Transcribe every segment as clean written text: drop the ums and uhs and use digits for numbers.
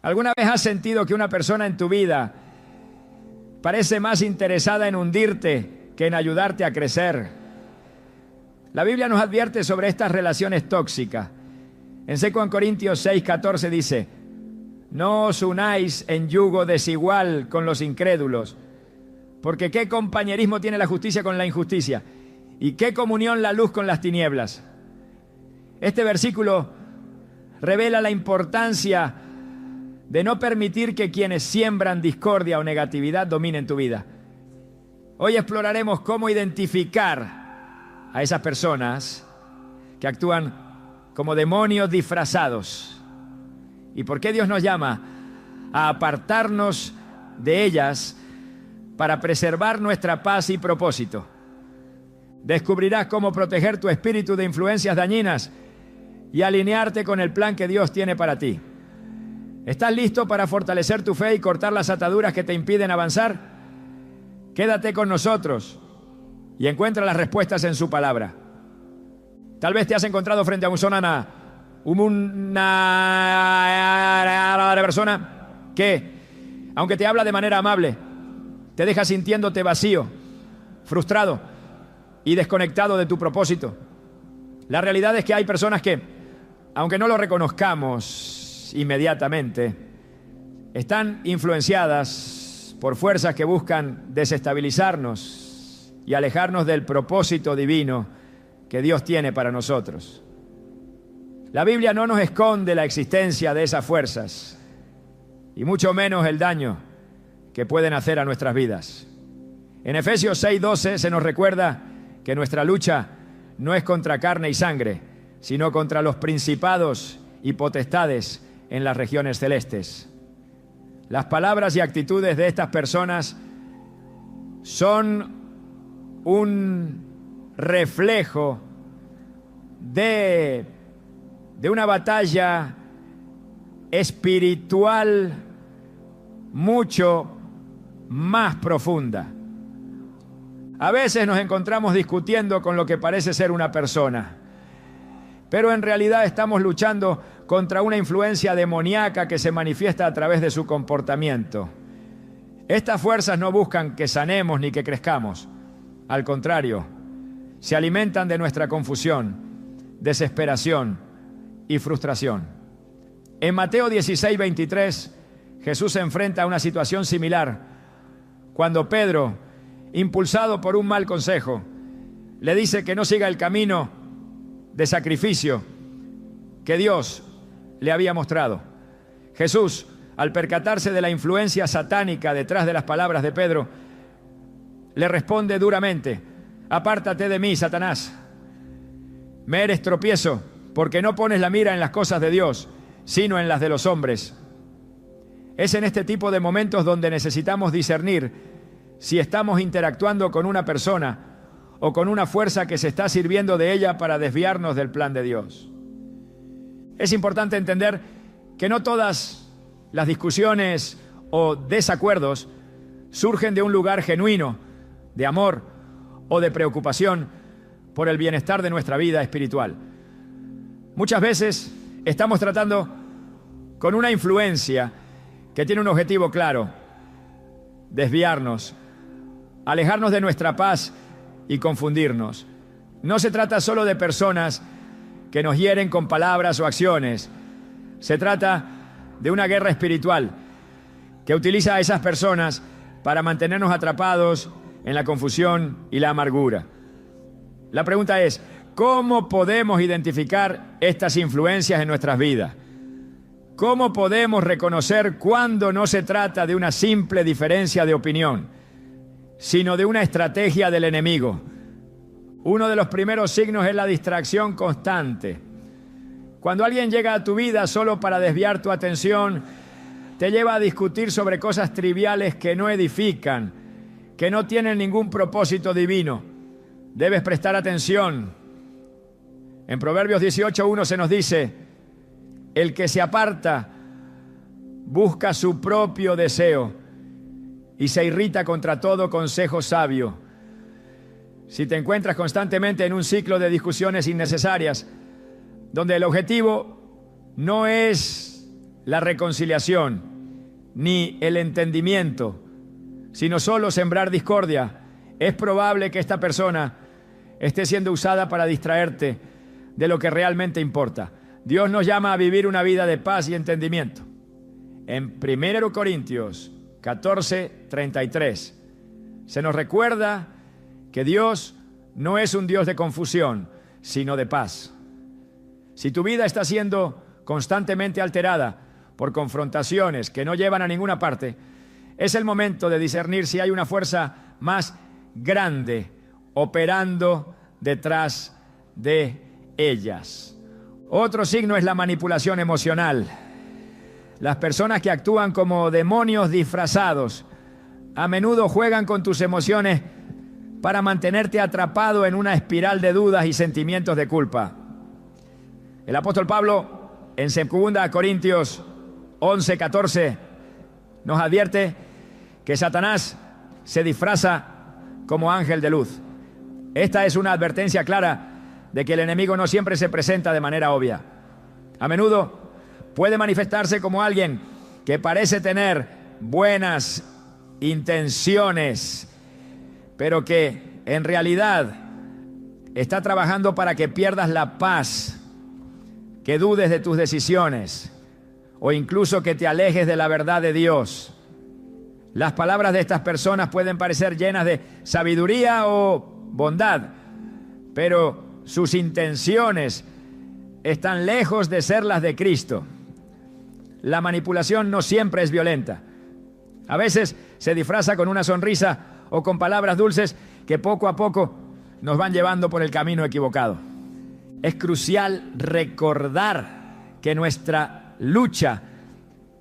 ¿Alguna vez has sentido que una persona en tu vida parece más interesada en hundirte que en ayudarte a crecer? La Biblia nos advierte sobre estas relaciones tóxicas. En 2 Corintios 6:14 dice: no os unáis en yugo desigual con los incrédulos, porque ¿qué compañerismo tiene la justicia con la injusticia? ¿Y qué comunión la luz con las tinieblas? Este versículo revela la importancia de no permitir que quienes siembran discordia o negatividad dominen tu vida. Hoy exploraremos cómo identificar a esas personas que actúan como demonios disfrazados y por qué Dios nos llama a apartarnos de ellas para preservar nuestra paz y propósito. Descubrirás cómo proteger tu espíritu de influencias dañinas y alinearte con el plan que Dios tiene para ti. ¿Estás listo para fortalecer tu fe y cortar las ataduras que te impiden avanzar? Quédate con nosotros y encuentra las respuestas en su palabra. Tal vez te has encontrado frente a una persona que, aunque te habla de manera amable, te deja sintiéndote vacío, frustrado y desconectado de tu propósito. La realidad es que hay personas que, aunque no lo reconozcamos inmediatamente, están influenciadas por fuerzas que buscan desestabilizarnos y alejarnos del propósito divino que Dios tiene para nosotros. La Biblia no nos esconde la existencia de esas fuerzas y mucho menos el daño que pueden hacer a nuestras vidas. En Efesios 6:12 se nos recuerda que nuestra lucha no es contra carne y sangre, sino contra los principados y potestades en las regiones celestes. Las palabras y actitudes de estas personas son un reflejo de una batalla espiritual mucho más profunda. A veces nos encontramos discutiendo con lo que parece ser una persona, pero en realidad estamos luchando contra una influencia demoníaca que se manifiesta a través de su comportamiento. Estas fuerzas no buscan que sanemos ni que crezcamos. Al contrario, se alimentan de nuestra confusión, desesperación y frustración. En Mateo 16:23, Jesús se enfrenta a una situación similar cuando Pedro, impulsado por un mal consejo, le dice que no siga el camino de sacrificio que Dios le había mostrado. Jesús, al percatarse de la influencia satánica detrás de las palabras de Pedro, le responde duramente: apártate de mí, Satanás. Me eres tropiezo, porque no pones la mira en las cosas de Dios, sino en las de los hombres. Es en este tipo de momentos donde necesitamos discernir si estamos interactuando con una persona o con una fuerza que se está sirviendo de ella para desviarnos del plan de Dios. Es importante entender que no todas las discusiones o desacuerdos surgen de un lugar genuino, de amor o de preocupación por el bienestar de nuestra vida espiritual. Muchas veces estamos tratando con una influencia que tiene un objetivo claro: desviarnos, alejarnos de nuestra paz y confundirnos. No se trata solo de personas que nos hieren con palabras o acciones. Se trata de una guerra espiritual que utiliza a esas personas para mantenernos atrapados en la confusión y la amargura. La pregunta es: ¿cómo podemos identificar estas influencias en nuestras vidas? ¿Cómo podemos reconocer cuándo no se trata de una simple diferencia de opinión, sino de una estrategia del enemigo? Uno de los primeros signos es la distracción constante. Cuando alguien llega a tu vida solo para desviar tu atención, te lleva a discutir sobre cosas triviales que no edifican, que no tienen ningún propósito divino. Debes prestar atención. En Proverbios 18:1 se nos dice: el que se aparta busca su propio deseo y se irrita contra todo consejo sabio. Si te encuentras constantemente en un ciclo de discusiones innecesarias, donde el objetivo no es la reconciliación, ni el entendimiento, sino solo sembrar discordia, es probable que esta persona esté siendo usada para distraerte de lo que realmente importa. Dios nos llama a vivir una vida de paz y entendimiento. En 1 Corintios 14:33 se nos recuerda que Dios no es un Dios de confusión, sino de paz. Si tu vida está siendo constantemente alterada por confrontaciones que no llevan a ninguna parte, es el momento de discernir si hay una fuerza más grande operando detrás de ellas. Otro signo es la manipulación emocional. Las personas que actúan como demonios disfrazados a menudo juegan con tus emociones para mantenerte atrapado en una espiral de dudas y sentimientos de culpa. El apóstol Pablo en 2 Corintios 11:14 nos advierte que Satanás se disfraza como ángel de luz. Esta es una advertencia clara de que el enemigo no siempre se presenta de manera obvia. A menudo puede manifestarse como alguien que parece tener buenas intenciones, pero que en realidad está trabajando para que pierdas la paz, que dudes de tus decisiones o incluso que te alejes de la verdad de Dios. Las palabras de estas personas pueden parecer llenas de sabiduría o bondad, pero sus intenciones están lejos de ser las de Cristo. La manipulación no siempre es violenta. A veces se disfraza con una sonrisa o con palabras dulces que poco a poco nos van llevando por el camino equivocado. Es crucial recordar que nuestra lucha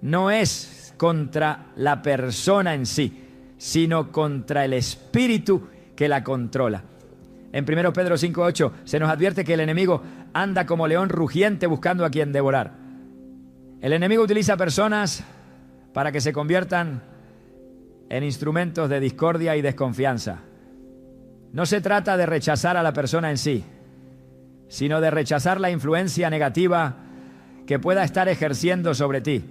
no es contra la persona en sí, sino contra el espíritu que la controla. En 1 Pedro 5:8 se nos advierte que el enemigo anda como león rugiente buscando a quien devorar. El enemigo utiliza personas para que se conviertan en instrumentos de discordia y desconfianza. No se trata de rechazar a la persona en sí, sino de rechazar la influencia negativa que pueda estar ejerciendo sobre ti.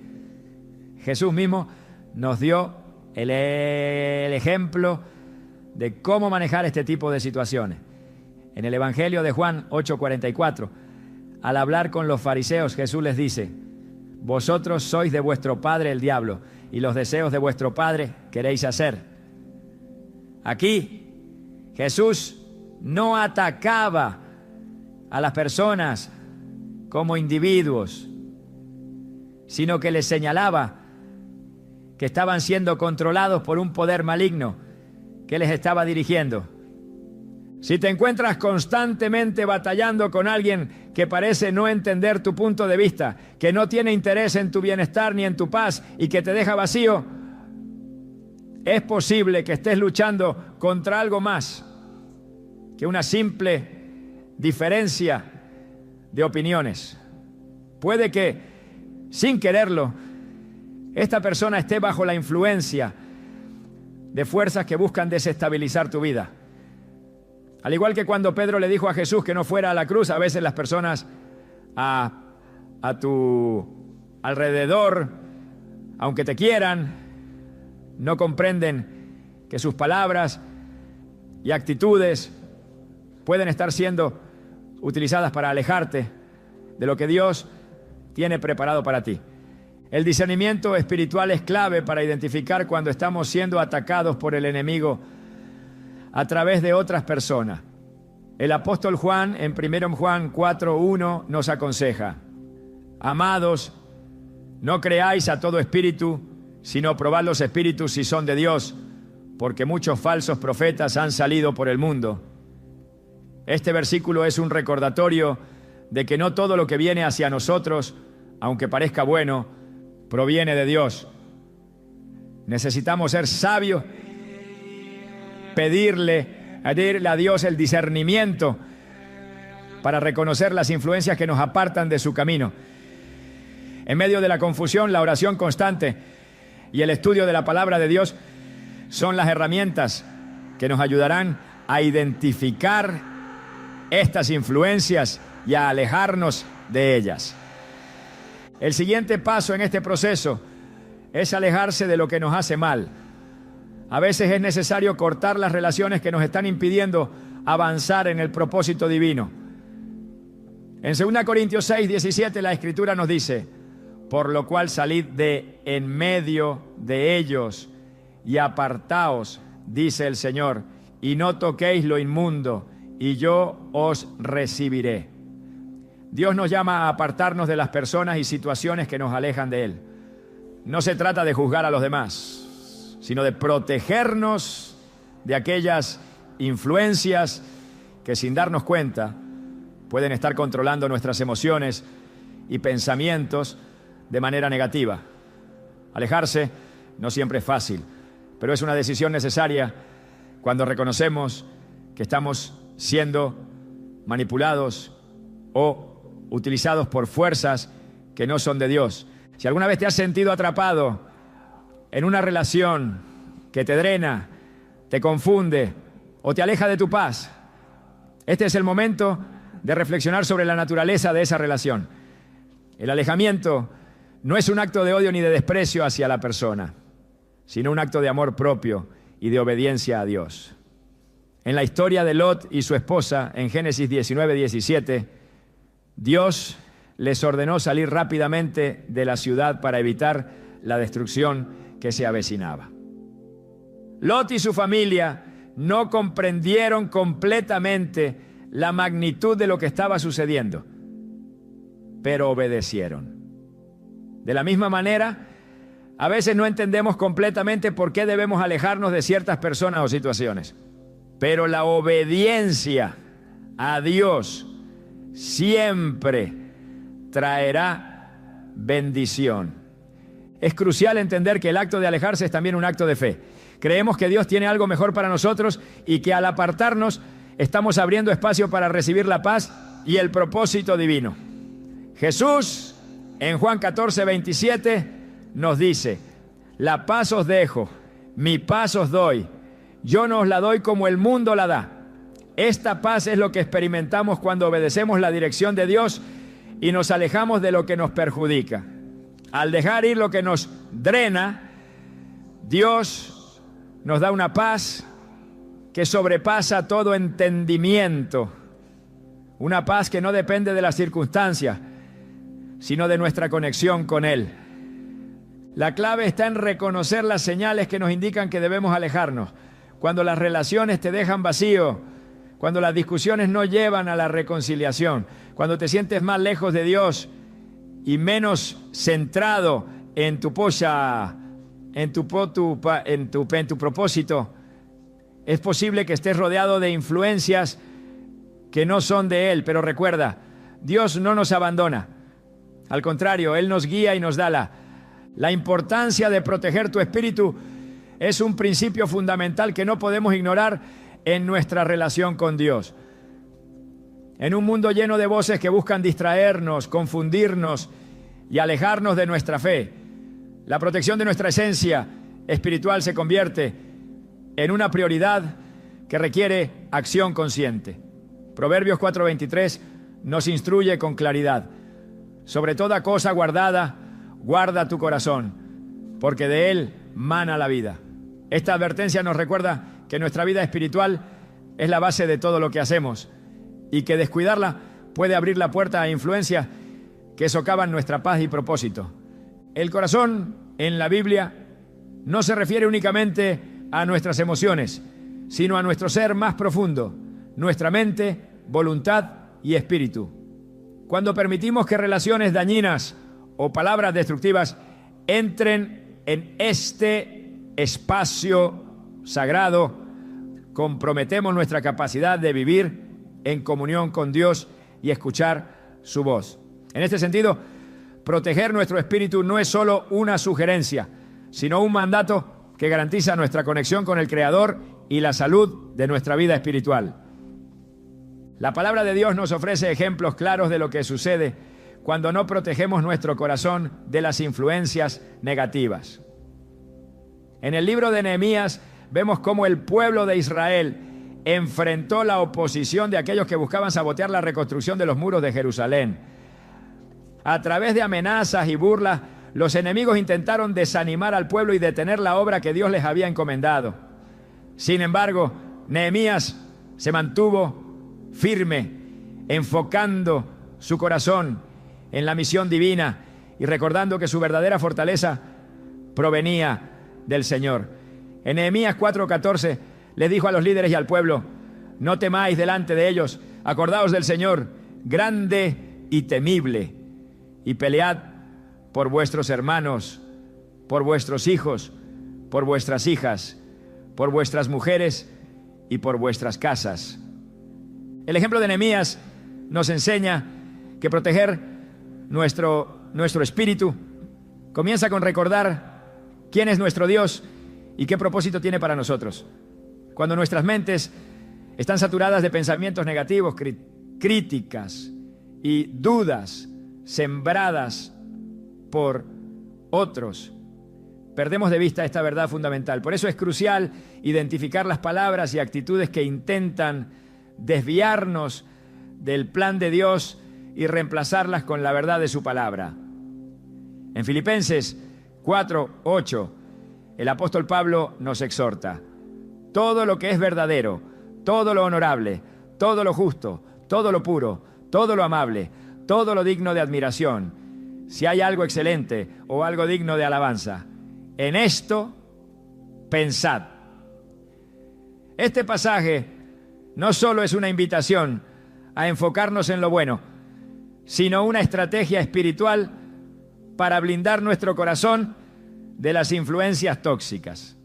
Jesús mismo nos dio el ejemplo de cómo manejar este tipo de situaciones. En el Evangelio de Juan 8:44, al hablar con los fariseos, Jesús les dice: vosotros sois de vuestro padre el diablo, y los deseos de vuestro padre queréis hacer. Aquí Jesús no atacaba a las personas como individuos, sino que les señalaba que estaban siendo controlados por un poder maligno que les estaba dirigiendo. Si te encuentras constantemente batallando con alguien que parece no entender tu punto de vista, que no tiene interés en tu bienestar ni en tu paz y que te deja vacío, es posible que estés luchando contra algo más que una simple diferencia de opiniones. Puede que, sin quererlo, esta persona esté bajo la influencia de fuerzas que buscan desestabilizar tu vida. Al igual que cuando Pedro le dijo a Jesús que no fuera a la cruz, a veces las personas a tu alrededor, aunque te quieran, no comprenden que sus palabras y actitudes pueden estar siendo utilizadas para alejarte de lo que Dios tiene preparado para ti. El discernimiento espiritual es clave para identificar cuando estamos siendo atacados por el enemigo a través de otras personas. El apóstol Juan, en 1 Juan 4:1, nos aconseja: amados, no creáis a todo espíritu, sino probad los espíritus si son de Dios, porque muchos falsos profetas han salido por el mundo. Este versículo es un recordatorio de que no todo lo que viene hacia nosotros, aunque parezca bueno, proviene de Dios. Necesitamos ser sabios, pedirle a Dios el discernimiento para reconocer las influencias que nos apartan de su camino. En medio de la confusión, la oración constante y el estudio de la palabra de Dios son las herramientas que nos ayudarán a identificar estas influencias y a alejarnos de ellas. El siguiente paso en este proceso es alejarse de lo que nos hace mal. A veces es necesario cortar las relaciones que nos están impidiendo avanzar en el propósito divino. En 2 Corintios 6, 17 la Escritura nos dice: por lo cual salid de en medio de ellos y apartaos, dice el Señor, y no toquéis lo inmundo, y yo os recibiré. Dios nos llama a apartarnos de las personas y situaciones que nos alejan de Él. No se trata de juzgar a los demás, sino de protegernos de aquellas influencias que, sin darnos cuenta, pueden estar controlando nuestras emociones y pensamientos de manera negativa. Alejarse no siempre es fácil, pero es una decisión necesaria cuando reconocemos que estamos siendo manipulados o utilizados por fuerzas que no son de Dios. Si alguna vez te has sentido atrapado en una relación que te drena, te confunde o te aleja de tu paz, este es el momento de reflexionar sobre la naturaleza de esa relación. El alejamiento no es un acto de odio ni de desprecio hacia la persona, sino un acto de amor propio y de obediencia a Dios. En la historia de Lot y su esposa, en Génesis 19, 17, Dios les ordenó salir rápidamente de la ciudad para evitar la destrucción que se avecinaba. Lot y su familia no comprendieron completamente la magnitud de lo que estaba sucediendo, pero obedecieron. De la misma manera, a veces no entendemos completamente por qué debemos alejarnos de ciertas personas o situaciones, pero la obediencia a Dios siempre traerá bendición. Es crucial entender que el acto de alejarse es también un acto de fe. Creemos que Dios tiene algo mejor para nosotros y que al apartarnos estamos abriendo espacio para recibir la paz y el propósito divino. Jesús, en Juan 14, 27, nos dice: la paz os dejo, mi paz os doy. Yo no os la doy como el mundo la da. Esta paz es lo que experimentamos cuando obedecemos la dirección de Dios y nos alejamos de lo que nos perjudica. Al dejar ir lo que nos drena, Dios nos da una paz que sobrepasa todo entendimiento. Una paz que no depende de las circunstancias, sino de nuestra conexión con Él. La clave está en reconocer las señales que nos indican que debemos alejarnos. Cuando las relaciones te dejan vacío, cuando las discusiones no llevan a la reconciliación, cuando te sientes más lejos de Dios y menos centrado en tu propósito, es posible que estés rodeado de influencias que no son de Él. Pero recuerda, Dios no nos abandona. Al contrario, Él nos guía y nos da la importancia de proteger tu espíritu. Es un principio fundamental que no podemos ignorar en nuestra relación con Dios. En un mundo lleno de voces que buscan distraernos, confundirnos y alejarnos de nuestra fe, la protección de nuestra esencia espiritual se convierte en una prioridad que requiere acción consciente. Proverbios 4:23 nos instruye con claridad: sobre toda cosa guardada, guarda tu corazón, porque de él mana la vida. Esta advertencia nos recuerda que nuestra vida espiritual es la base de todo lo que hacemos y que descuidarla puede abrir la puerta a influencias que socavan nuestra paz y propósito. El corazón en la Biblia no se refiere únicamente a nuestras emociones, sino a nuestro ser más profundo, nuestra mente, voluntad y espíritu. Cuando permitimos que relaciones dañinas o palabras destructivas entren en este espacio sagrado, comprometemos nuestra capacidad de vivir en comunión con Dios y escuchar su voz. En este sentido, proteger nuestro espíritu no es solo una sugerencia, sino un mandato que garantiza nuestra conexión con el Creador y la salud de nuestra vida espiritual. La palabra de Dios nos ofrece ejemplos claros de lo que sucede cuando no protegemos nuestro corazón de las influencias negativas. En el libro de Nehemías vemos cómo el pueblo de Israel enfrentó la oposición de aquellos que buscaban sabotear la reconstrucción de los muros de Jerusalén. A través de amenazas y burlas, los enemigos intentaron desanimar al pueblo y detener la obra que Dios les había encomendado. Sin embargo, Nehemías se mantuvo firme, enfocando su corazón en la misión divina y recordando que su verdadera fortaleza provenía del Señor. En Nehemías 4:14 les dijo a los líderes y al pueblo: no temáis delante de ellos, acordaos del Señor, grande y temible, y pelead por vuestros hermanos, por vuestros hijos, por vuestras hijas, por vuestras mujeres y por vuestras casas. El ejemplo de Nehemías nos enseña que proteger nuestro espíritu comienza con recordar quién es nuestro Dios y qué propósito tiene para nosotros. Cuando nuestras mentes están saturadas de pensamientos negativos, críticas y dudas sembradas por otros, perdemos de vista esta verdad fundamental. Por eso es crucial identificar las palabras y actitudes que intentan desviarnos del plan de Dios y reemplazarlas con la verdad de su palabra. En Filipenses 4:8, el apóstol Pablo nos exhorta: todo lo que es verdadero, todo lo honorable, todo lo justo, todo lo puro, todo lo amable, todo lo digno de admiración, si hay algo excelente o algo digno de alabanza, en esto pensad. Este pasaje no solo es una invitación a enfocarnos en lo bueno, sino una estrategia espiritual para blindar nuestro corazón de las influencias tóxicas.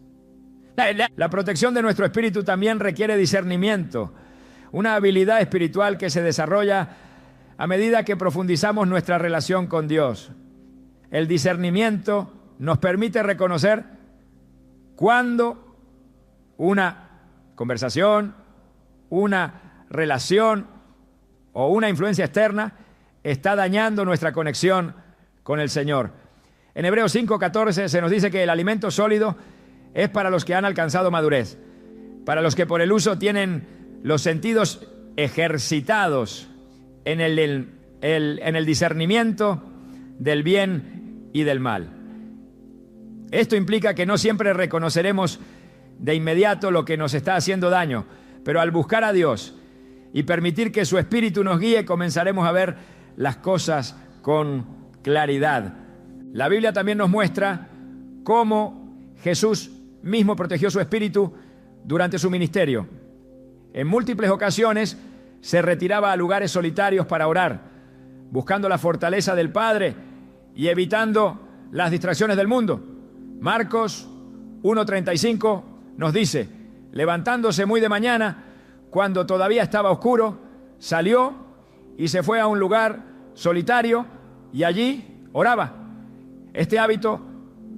La protección de nuestro espíritu también requiere discernimiento, una habilidad espiritual que se desarrolla a medida que profundizamos nuestra relación con Dios. El discernimiento nos permite reconocer cuando una conversación, una relación o una influencia externa está dañando nuestra conexión con el Señor. En Hebreos 5:14 se nos dice que el alimento sólido es para los que han alcanzado madurez, para los que por el uso tienen los sentidos ejercitados en el discernimiento del bien y del mal. Esto implica que no siempre reconoceremos de inmediato lo que nos está haciendo daño, pero al buscar a Dios y permitir que su Espíritu nos guíe, comenzaremos a ver las cosas con claridad. La Biblia también nos muestra cómo Jesús mismo protegió su espíritu durante su ministerio. En múltiples ocasiones se retiraba a lugares solitarios para orar, buscando la fortaleza del Padre y evitando las distracciones del mundo. Marcos 1:35 nos dice: levantándose muy de mañana, cuando todavía estaba oscuro, salió y se fue a un lugar solitario y allí oraba. Este hábito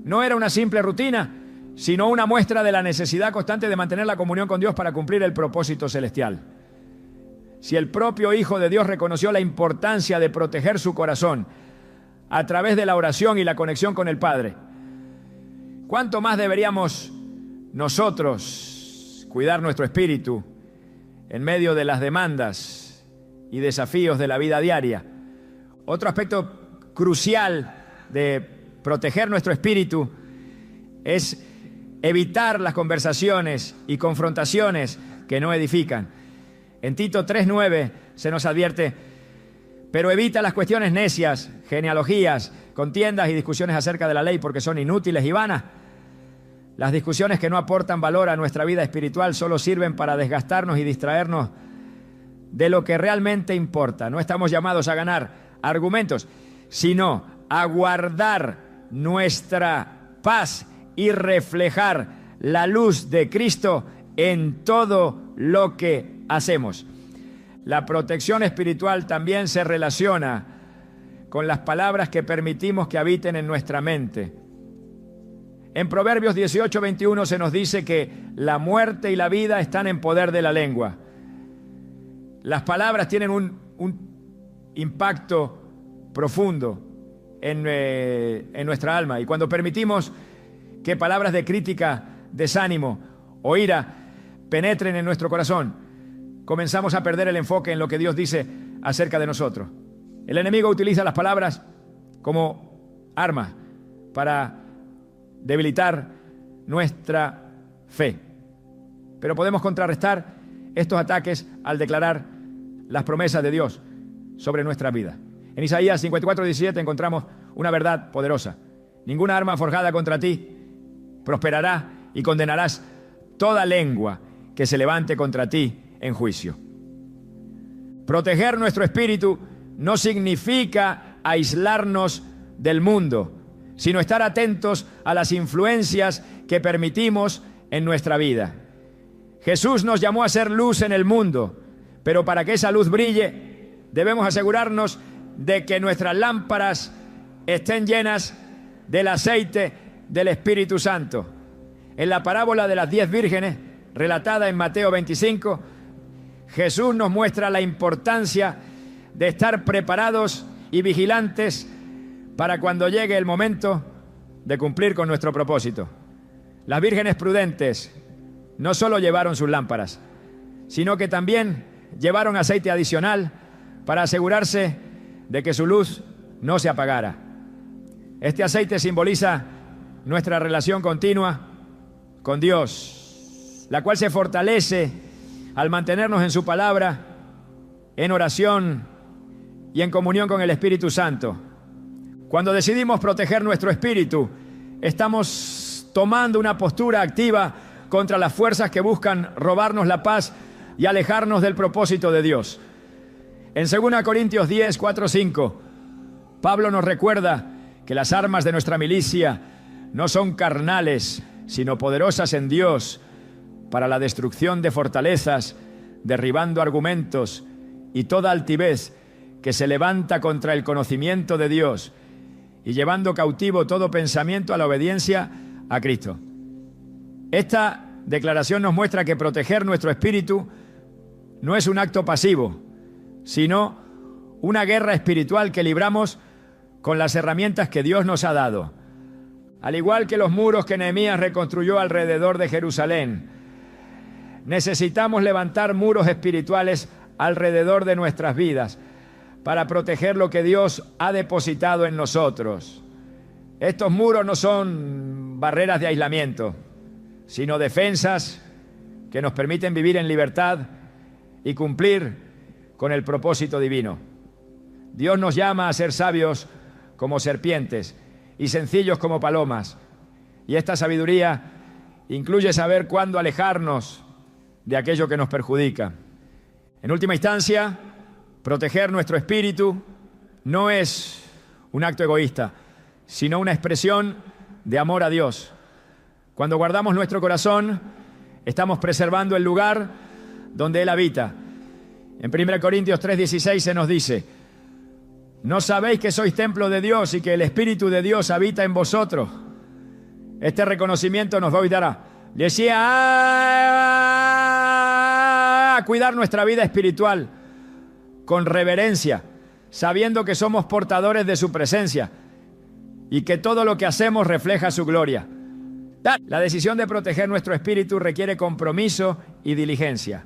no era una simple rutina, sino una muestra de la necesidad constante de mantener la comunión con Dios para cumplir el propósito celestial. Si el propio Hijo de Dios reconoció la importancia de proteger su corazón a través de la oración y la conexión con el Padre, ¿cuánto más deberíamos nosotros cuidar nuestro espíritu en medio de las demandas y desafíos de la vida diaria? Otro aspecto crucial de proteger nuestro espíritu es evitar las conversaciones y confrontaciones que no edifican. En Tito 3:9 se nos advierte: pero evita las cuestiones necias, genealogías, contiendas y discusiones acerca de la ley, porque son inútiles y vanas. Las discusiones que no aportan valor a nuestra vida espiritual solo sirven para desgastarnos y distraernos de lo que realmente importa. No estamos llamados a ganar argumentos, sino a guardar nuestra paz y reflejar la luz de Cristo en todo lo que hacemos. La protección espiritual también se relaciona con las palabras que permitimos que habiten en nuestra mente. En Proverbios 18:21 se nos dice que la muerte y la vida están en poder de la lengua. Las palabras tienen un impacto profundo en nuestra alma, y cuando permitimos que palabras de crítica, desánimo o ira penetren en nuestro corazón, comenzamos a perder el enfoque en lo que Dios dice acerca de nosotros. El enemigo utiliza las palabras como arma para debilitar nuestra fe. Pero podemos contrarrestar estos ataques al declarar las promesas de Dios sobre nuestra vida. En Isaías 54:17 encontramos una verdad poderosa. Ninguna arma forjada contra ti prosperará y condenarás toda lengua que se levante contra ti en juicio. Proteger nuestro espíritu no significa aislarnos del mundo, sino estar atentos a las influencias que permitimos en nuestra vida. Jesús nos llamó a ser luz en el mundo, pero para que esa luz brille, debemos asegurarnos de que nuestras lámparas estén llenas del aceite del Espíritu Santo. En la parábola de las 10 vírgenes, relatada en Mateo 25, Jesús nos muestra la importancia de estar preparados y vigilantes para cuando llegue el momento de cumplir con nuestro propósito. Las vírgenes prudentes no solo llevaron sus lámparas, sino que también llevaron aceite adicional para asegurarse de que su luz no se apagara. Este aceite simboliza nuestra relación continua con Dios, la cual se fortalece al mantenernos en su palabra, en oración y en comunión con el Espíritu Santo. Cuando decidimos proteger nuestro espíritu, estamos tomando una postura activa contra las fuerzas que buscan robarnos la paz y alejarnos del propósito de Dios. En 2 Corintios 10, 4, 5, Pablo nos recuerda que las armas de nuestra milicia no son carnales, sino poderosas en Dios para la destrucción de fortalezas, derribando argumentos y toda altivez que se levanta contra el conocimiento de Dios y llevando cautivo todo pensamiento a la obediencia a Cristo. Esta declaración nos muestra que proteger nuestro espíritu no es un acto pasivo, sino una guerra espiritual que libramos con las herramientas que Dios nos ha dado. Al igual que los muros que Nehemías reconstruyó alrededor de Jerusalén, necesitamos levantar muros espirituales alrededor de nuestras vidas para proteger lo que Dios ha depositado en nosotros. Estos muros no son barreras de aislamiento, sino defensas que nos permiten vivir en libertad y cumplir con el propósito divino. Dios nos llama a ser sabios como serpientes y sencillos como palomas. Y esta sabiduría incluye saber cuándo alejarnos de aquello que nos perjudica. En última instancia, proteger nuestro espíritu no es un acto egoísta, sino una expresión de amor a Dios. Cuando guardamos nuestro corazón, estamos preservando el lugar donde Él habita. En 1 Corintios 3:16 se nos dice: ¿no sabéis que sois templo de Dios y que el Espíritu de Dios habita en vosotros? Este reconocimiento nos va a ayudar a cuidar nuestra vida espiritual con reverencia, sabiendo que somos portadores de su presencia y que todo lo que hacemos refleja su gloria. La decisión de proteger nuestro espíritu requiere compromiso y diligencia.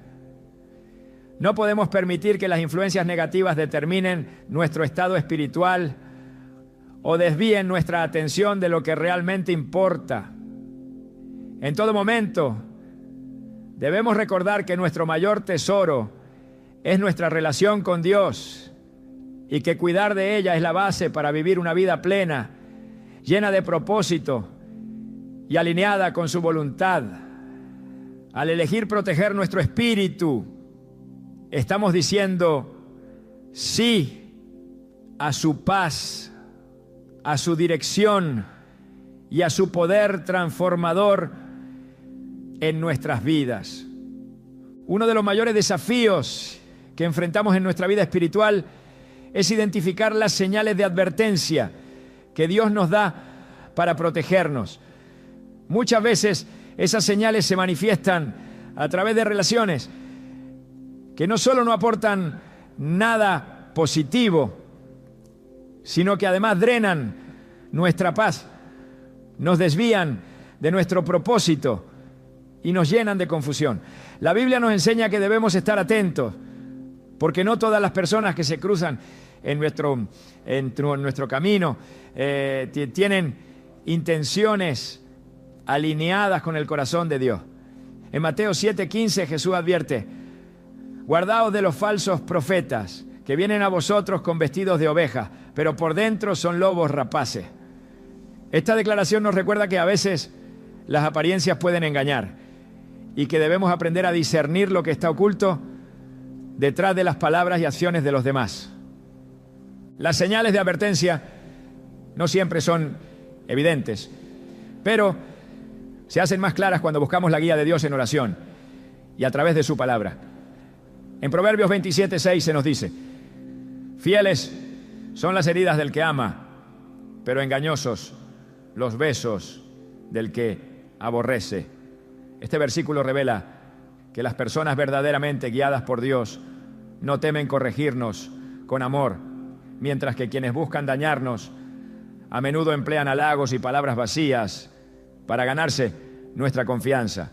No podemos permitir que las influencias negativas determinen nuestro estado espiritual o desvíen nuestra atención de lo que realmente importa. En todo momento, debemos recordar que nuestro mayor tesoro es nuestra relación con Dios y que cuidar de ella es la base para vivir una vida plena, llena de propósito y alineada con su voluntad. Al elegir proteger nuestro espíritu, estamos diciendo sí a su paz, a su dirección y a su poder transformador en nuestras vidas. Uno de los mayores desafíos que enfrentamos en nuestra vida espiritual es identificar las señales de advertencia que Dios nos da para protegernos. Muchas veces esas señales se manifiestan a través de relaciones que no solo no aportan nada positivo, sino que además drenan nuestra paz, nos desvían de nuestro propósito y nos llenan de confusión. La Biblia nos enseña que debemos estar atentos, porque no todas las personas que se cruzan en nuestro camino, tienen intenciones alineadas con el corazón de Dios. En Mateo 7:15 Jesús advierte: guardaos de los falsos profetas que vienen a vosotros con vestidos de oveja, pero por dentro son lobos rapaces. Esta declaración nos recuerda que a veces las apariencias pueden engañar y que debemos aprender a discernir lo que está oculto detrás de las palabras y acciones de los demás. Las señales de advertencia no siempre son evidentes, pero se hacen más claras cuando buscamos la guía de Dios en oración y a través de su palabra. En Proverbios 27:6 se nos dice: fieles son las heridas del que ama, pero engañosos los besos del que aborrece. Este versículo revela que las personas verdaderamente guiadas por Dios no temen corregirnos con amor, mientras que quienes buscan dañarnos a menudo emplean halagos y palabras vacías para ganarse nuestra confianza.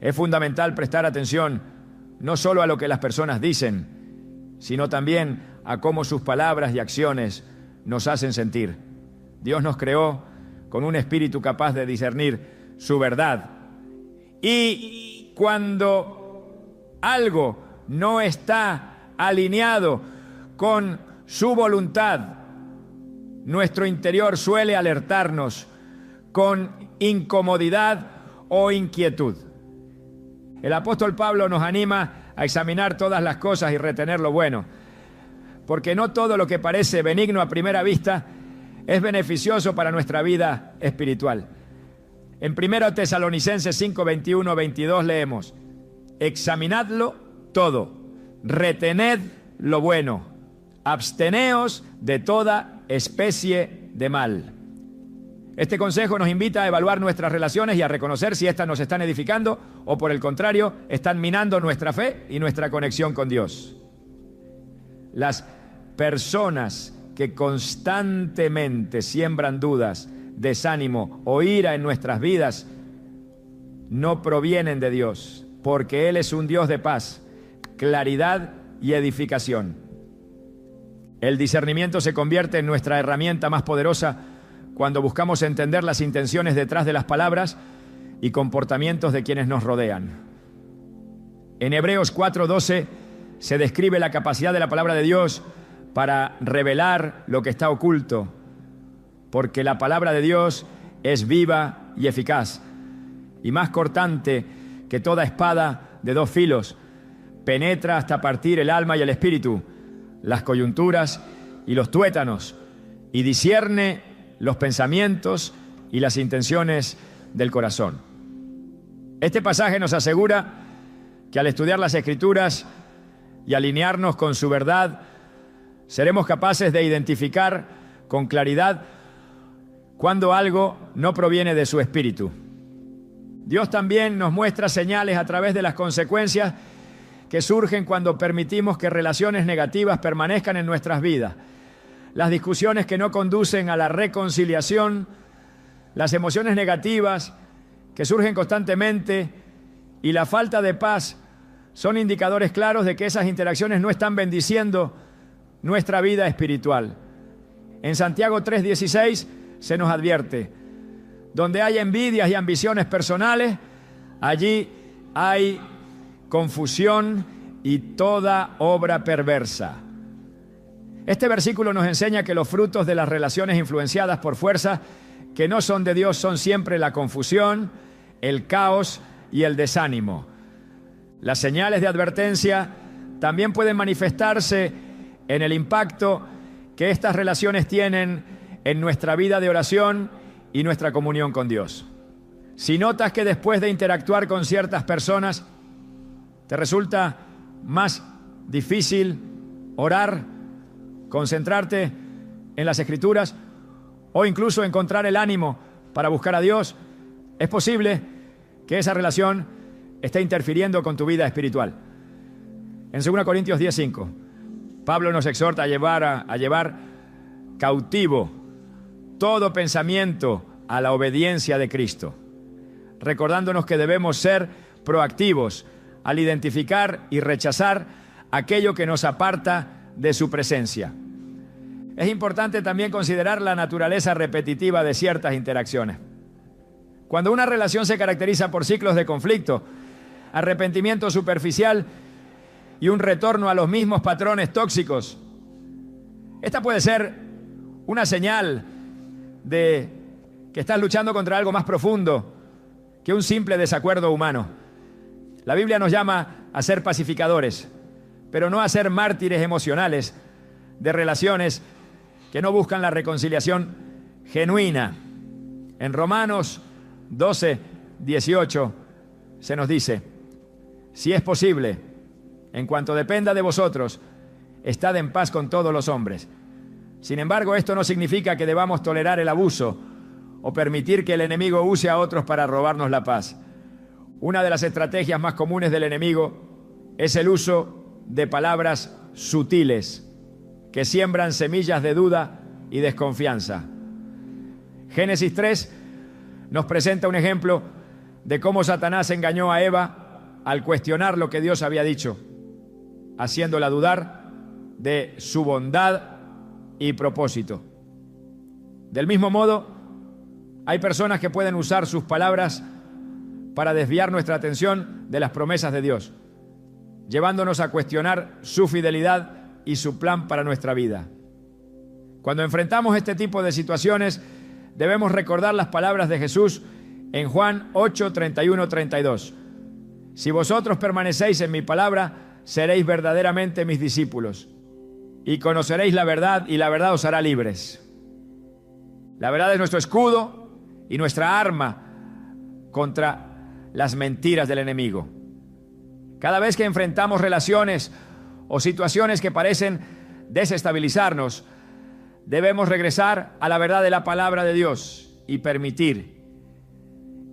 Es fundamental prestar atención no solo a lo que las personas dicen, sino también a cómo sus palabras y acciones nos hacen sentir. Dios nos creó con un espíritu capaz de discernir su verdad. Y cuando algo no está alineado con su voluntad, nuestro interior suele alertarnos con incomodidad o inquietud. El apóstol Pablo nos anima a examinar todas las cosas y retener lo bueno, porque no todo lo que parece benigno a primera vista es beneficioso para nuestra vida espiritual. En 1 Tesalonicenses 5:21-22 leemos: examinadlo todo, retened lo bueno, absteneos de toda especie de mal. Este consejo nos invita a evaluar nuestras relaciones y a reconocer si éstas nos están edificando o, por el contrario, están minando nuestra fe y nuestra conexión con Dios. Las personas que constantemente siembran dudas, desánimo o ira en nuestras vidas no provienen de Dios, porque Él es un Dios de paz, claridad y edificación. El discernimiento se convierte en nuestra herramienta más poderosa cuando buscamos entender las intenciones detrás de las palabras y comportamientos de quienes nos rodean. En Hebreos 4:12 se describe la capacidad de la palabra de Dios para revelar lo que está oculto, porque la palabra de Dios es viva y eficaz, y más cortante que toda espada de dos filos, penetra hasta partir el alma y el espíritu, las coyunturas y los tuétanos, y discierne los pensamientos y las intenciones del corazón. Este pasaje nos asegura que al estudiar las Escrituras y alinearnos con su verdad, seremos capaces de identificar con claridad cuando algo no proviene de su espíritu. Dios también nos muestra señales a través de las consecuencias que surgen cuando permitimos que relaciones negativas permanezcan en nuestras vidas. Las discusiones que no conducen a la reconciliación, las emociones negativas que surgen constantemente y la falta de paz son indicadores claros de que esas interacciones no están bendiciendo nuestra vida espiritual. En Santiago 3:16 se nos advierte: donde hay envidias y ambiciones personales, allí hay confusión y toda obra perversa. Este versículo nos enseña que los frutos de las relaciones influenciadas por fuerzas que no son de Dios son siempre la confusión, el caos y el desánimo. Las señales de advertencia también pueden manifestarse en el impacto que estas relaciones tienen en nuestra vida de oración y nuestra comunión con Dios. Si notas que después de interactuar con ciertas personas te resulta más difícil orar, concentrarte en las Escrituras o incluso encontrar el ánimo para buscar a Dios, es posible que esa relación esté interfiriendo con tu vida espiritual. En 2 Corintios 10:5, Pablo nos exhorta a llevar cautivo todo pensamiento a la obediencia de Cristo, recordándonos que debemos ser proactivos al identificar y rechazar aquello que nos aparta de su presencia. Es importante también considerar la naturaleza repetitiva de ciertas interacciones. Cuando una relación se caracteriza por ciclos de conflicto, arrepentimiento superficial y un retorno a los mismos patrones tóxicos, esta puede ser una señal de que estás luchando contra algo más profundo que un simple desacuerdo humano. La Biblia nos llama a ser pacificadores, pero no a ser mártires emocionales de relaciones que no buscan la reconciliación genuina. En Romanos 12, 18 se nos dice: si es posible, en cuanto dependa de vosotros, estad en paz con todos los hombres. Sin embargo, esto no significa que debamos tolerar el abuso o permitir que el enemigo use a otros para robarnos la paz. Una de las estrategias más comunes del enemigo es el uso de palabras sutiles que siembran semillas de duda y desconfianza. Génesis 3 nos presenta un ejemplo de cómo Satanás engañó a Eva al cuestionar lo que Dios había dicho, haciéndola dudar de su bondad y propósito. Del mismo modo, hay personas que pueden usar sus palabras para desviar nuestra atención de las promesas de Dios, llevándonos a cuestionar su fidelidad y su plan para nuestra vida. Cuando enfrentamos este tipo de situaciones, debemos recordar las palabras de Jesús en Juan 8, 31, 32. Si vosotros permanecéis en mi palabra, seréis verdaderamente mis discípulos y conoceréis la verdad, y la verdad os hará libres. La verdad es nuestro escudo y nuestra arma contra las mentiras del enemigo. Cada vez que enfrentamos relaciones o situaciones que parecen desestabilizarnos, debemos regresar a la verdad de la palabra de Dios y permitir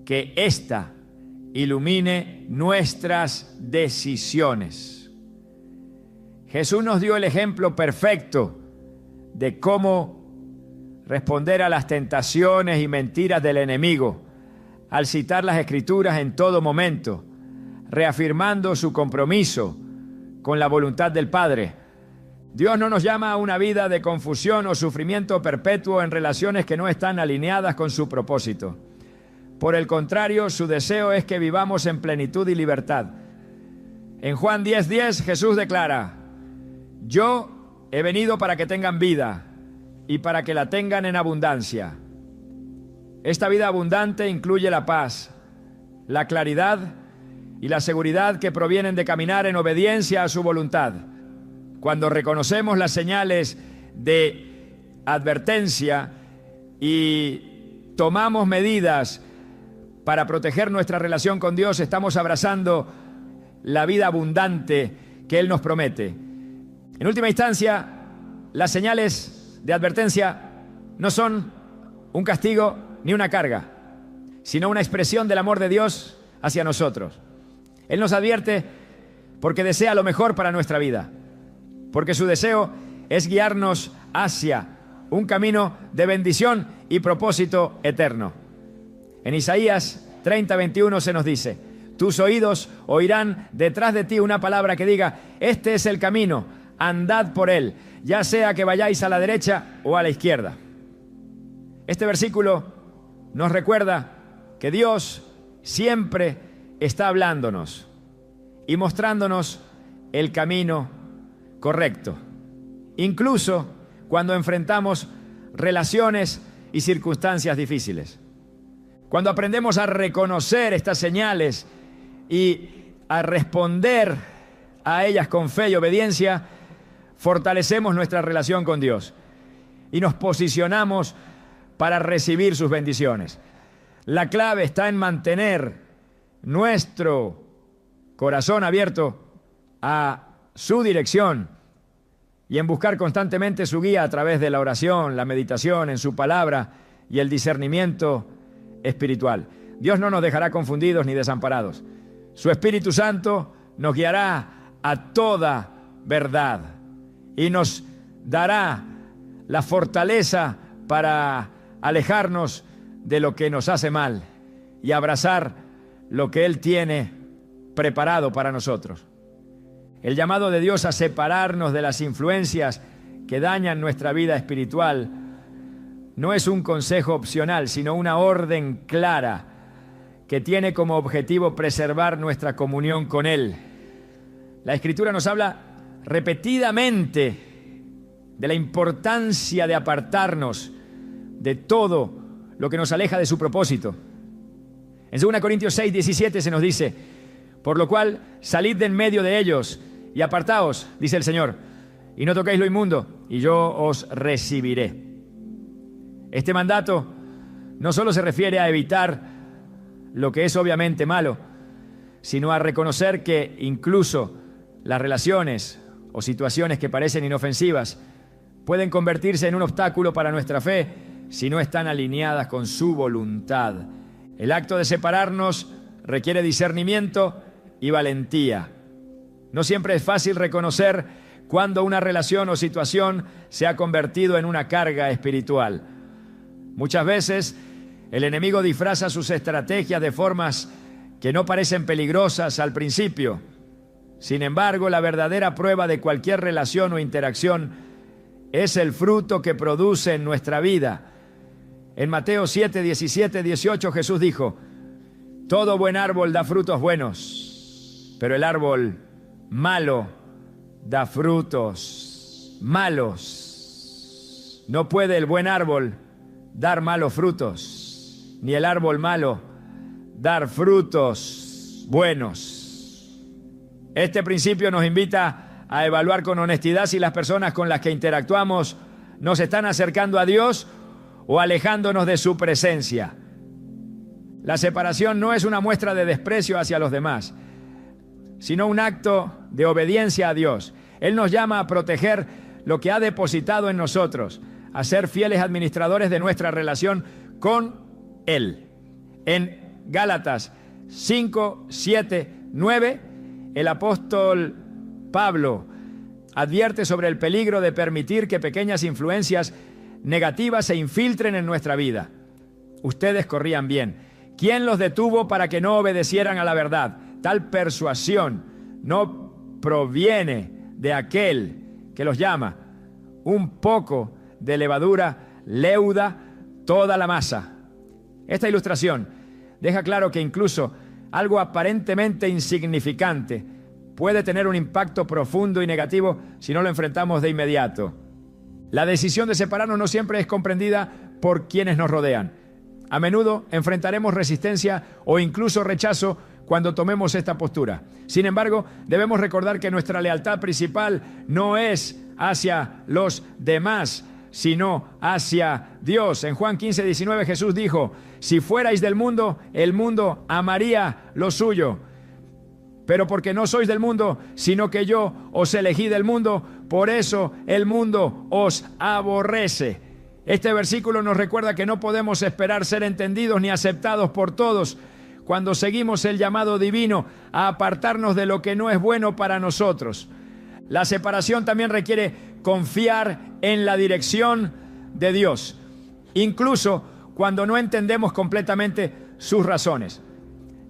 que ésta ilumine nuestras decisiones. Jesús nos dio el ejemplo perfecto de cómo responder a las tentaciones y mentiras del enemigo al citar las Escrituras en todo momento, reafirmando su compromiso con la voluntad del Padre. Dios no nos llama a una vida de confusión o sufrimiento perpetuo en relaciones que no están alineadas con su propósito. Por el contrario, su deseo es que vivamos en plenitud y libertad. En Juan 10:10, Jesús declara: yo he venido para que tengan vida y para que la tengan en abundancia. Esta vida abundante incluye la paz, la claridad y la seguridad que provienen de caminar en obediencia a su voluntad. Cuando reconocemos las señales de advertencia y tomamos medidas para proteger nuestra relación con Dios, estamos abrazando la vida abundante que Él nos promete. En última instancia, las señales de advertencia no son un castigo ni una carga, sino una expresión del amor de Dios hacia nosotros. Él nos advierte porque desea lo mejor para nuestra vida, porque su deseo es guiarnos hacia un camino de bendición y propósito eterno. En Isaías 30:21 se nos dice: tus oídos oirán detrás de ti una palabra que diga: este es el camino, andad por él, ya sea que vayáis a la derecha o a la izquierda. Este versículo nos recuerda que Dios siempre está hablándonos y mostrándonos el camino correcto, incluso cuando enfrentamos relaciones y circunstancias difíciles. Cuando aprendemos a reconocer estas señales y a responder a ellas con fe y obediencia, fortalecemos nuestra relación con Dios y nos posicionamos para recibir sus bendiciones. La clave está en mantener nuestro corazón abierto a su dirección y en buscar constantemente su guía a través de la oración, la meditación en su palabra y el discernimiento espiritual. Dios no nos dejará confundidos ni desamparados. Su Espíritu Santo nos guiará a toda verdad y nos dará la fortaleza para alejarnos de lo que nos hace mal y abrazar lo que Él tiene preparado para nosotros. El llamado de Dios a separarnos de las influencias que dañan nuestra vida espiritual no es un consejo opcional, sino una orden clara que tiene como objetivo preservar nuestra comunión con Él. La Escritura nos habla repetidamente de la importancia de apartarnos de todo lo que nos aleja de su propósito. En 2 Corintios 6, 17 se nos dice: por lo cual salid de en medio de ellos y apartaos, dice el Señor, y no toquéis lo inmundo, y yo os recibiré. Este mandato no solo se refiere a evitar lo que es obviamente malo, sino a reconocer que incluso las relaciones o situaciones que parecen inofensivas pueden convertirse en un obstáculo para nuestra fe si no están alineadas con su voluntad. El acto de separarnos requiere discernimiento y valentía. No siempre es fácil reconocer cuando una relación o situación se ha convertido en una carga espiritual. Muchas veces el enemigo disfraza sus estrategias de formas que no parecen peligrosas al principio. Sin embargo, la verdadera prueba de cualquier relación o interacción es el fruto que produce en nuestra vida. En Mateo 7, 17, 18 Jesús dijo: todo buen árbol da frutos buenos, pero el árbol malo da frutos malos. No puede el buen árbol dar malos frutos, ni el árbol malo dar frutos buenos. Este principio nos invita a evaluar con honestidad si las personas con las que interactuamos nos están acercando a Dios o alejándonos de su presencia. La separación no es una muestra de desprecio hacia los demás, sino un acto de obediencia a Dios. Él nos llama a proteger lo que ha depositado en nosotros, a ser fieles administradores de nuestra relación con Él. En Gálatas 5, 7, 9, el apóstol Pablo advierte sobre el peligro de permitir que pequeñas influencias negativas se infiltren en nuestra vida. Ustedes corrían bien. ¿Quién los detuvo para que no obedecieran a la verdad? Tal persuasión no proviene de aquel que los llama. Un poco de levadura leuda toda la masa. Esta ilustración deja claro que incluso algo aparentemente insignificante puede tener un impacto profundo y negativo si no lo enfrentamos de inmediato. La decisión de separarnos no siempre es comprendida por quienes nos rodean. A menudo enfrentaremos resistencia o incluso rechazo cuando tomemos esta postura. Sin embargo, debemos recordar que nuestra lealtad principal no es hacia los demás, sino hacia Dios. En Juan 15, 19 Jesús dijo: si fuerais del mundo, el mundo amaría lo suyo. Pero porque no sois del mundo, sino que yo os elegí del mundo, por eso el mundo os aborrece. Este versículo nos recuerda que no podemos esperar ser entendidos ni aceptados por todos cuando seguimos el llamado divino a apartarnos de lo que no es bueno para nosotros. La separación también requiere confiar en la dirección de Dios, incluso cuando no entendemos completamente sus razones.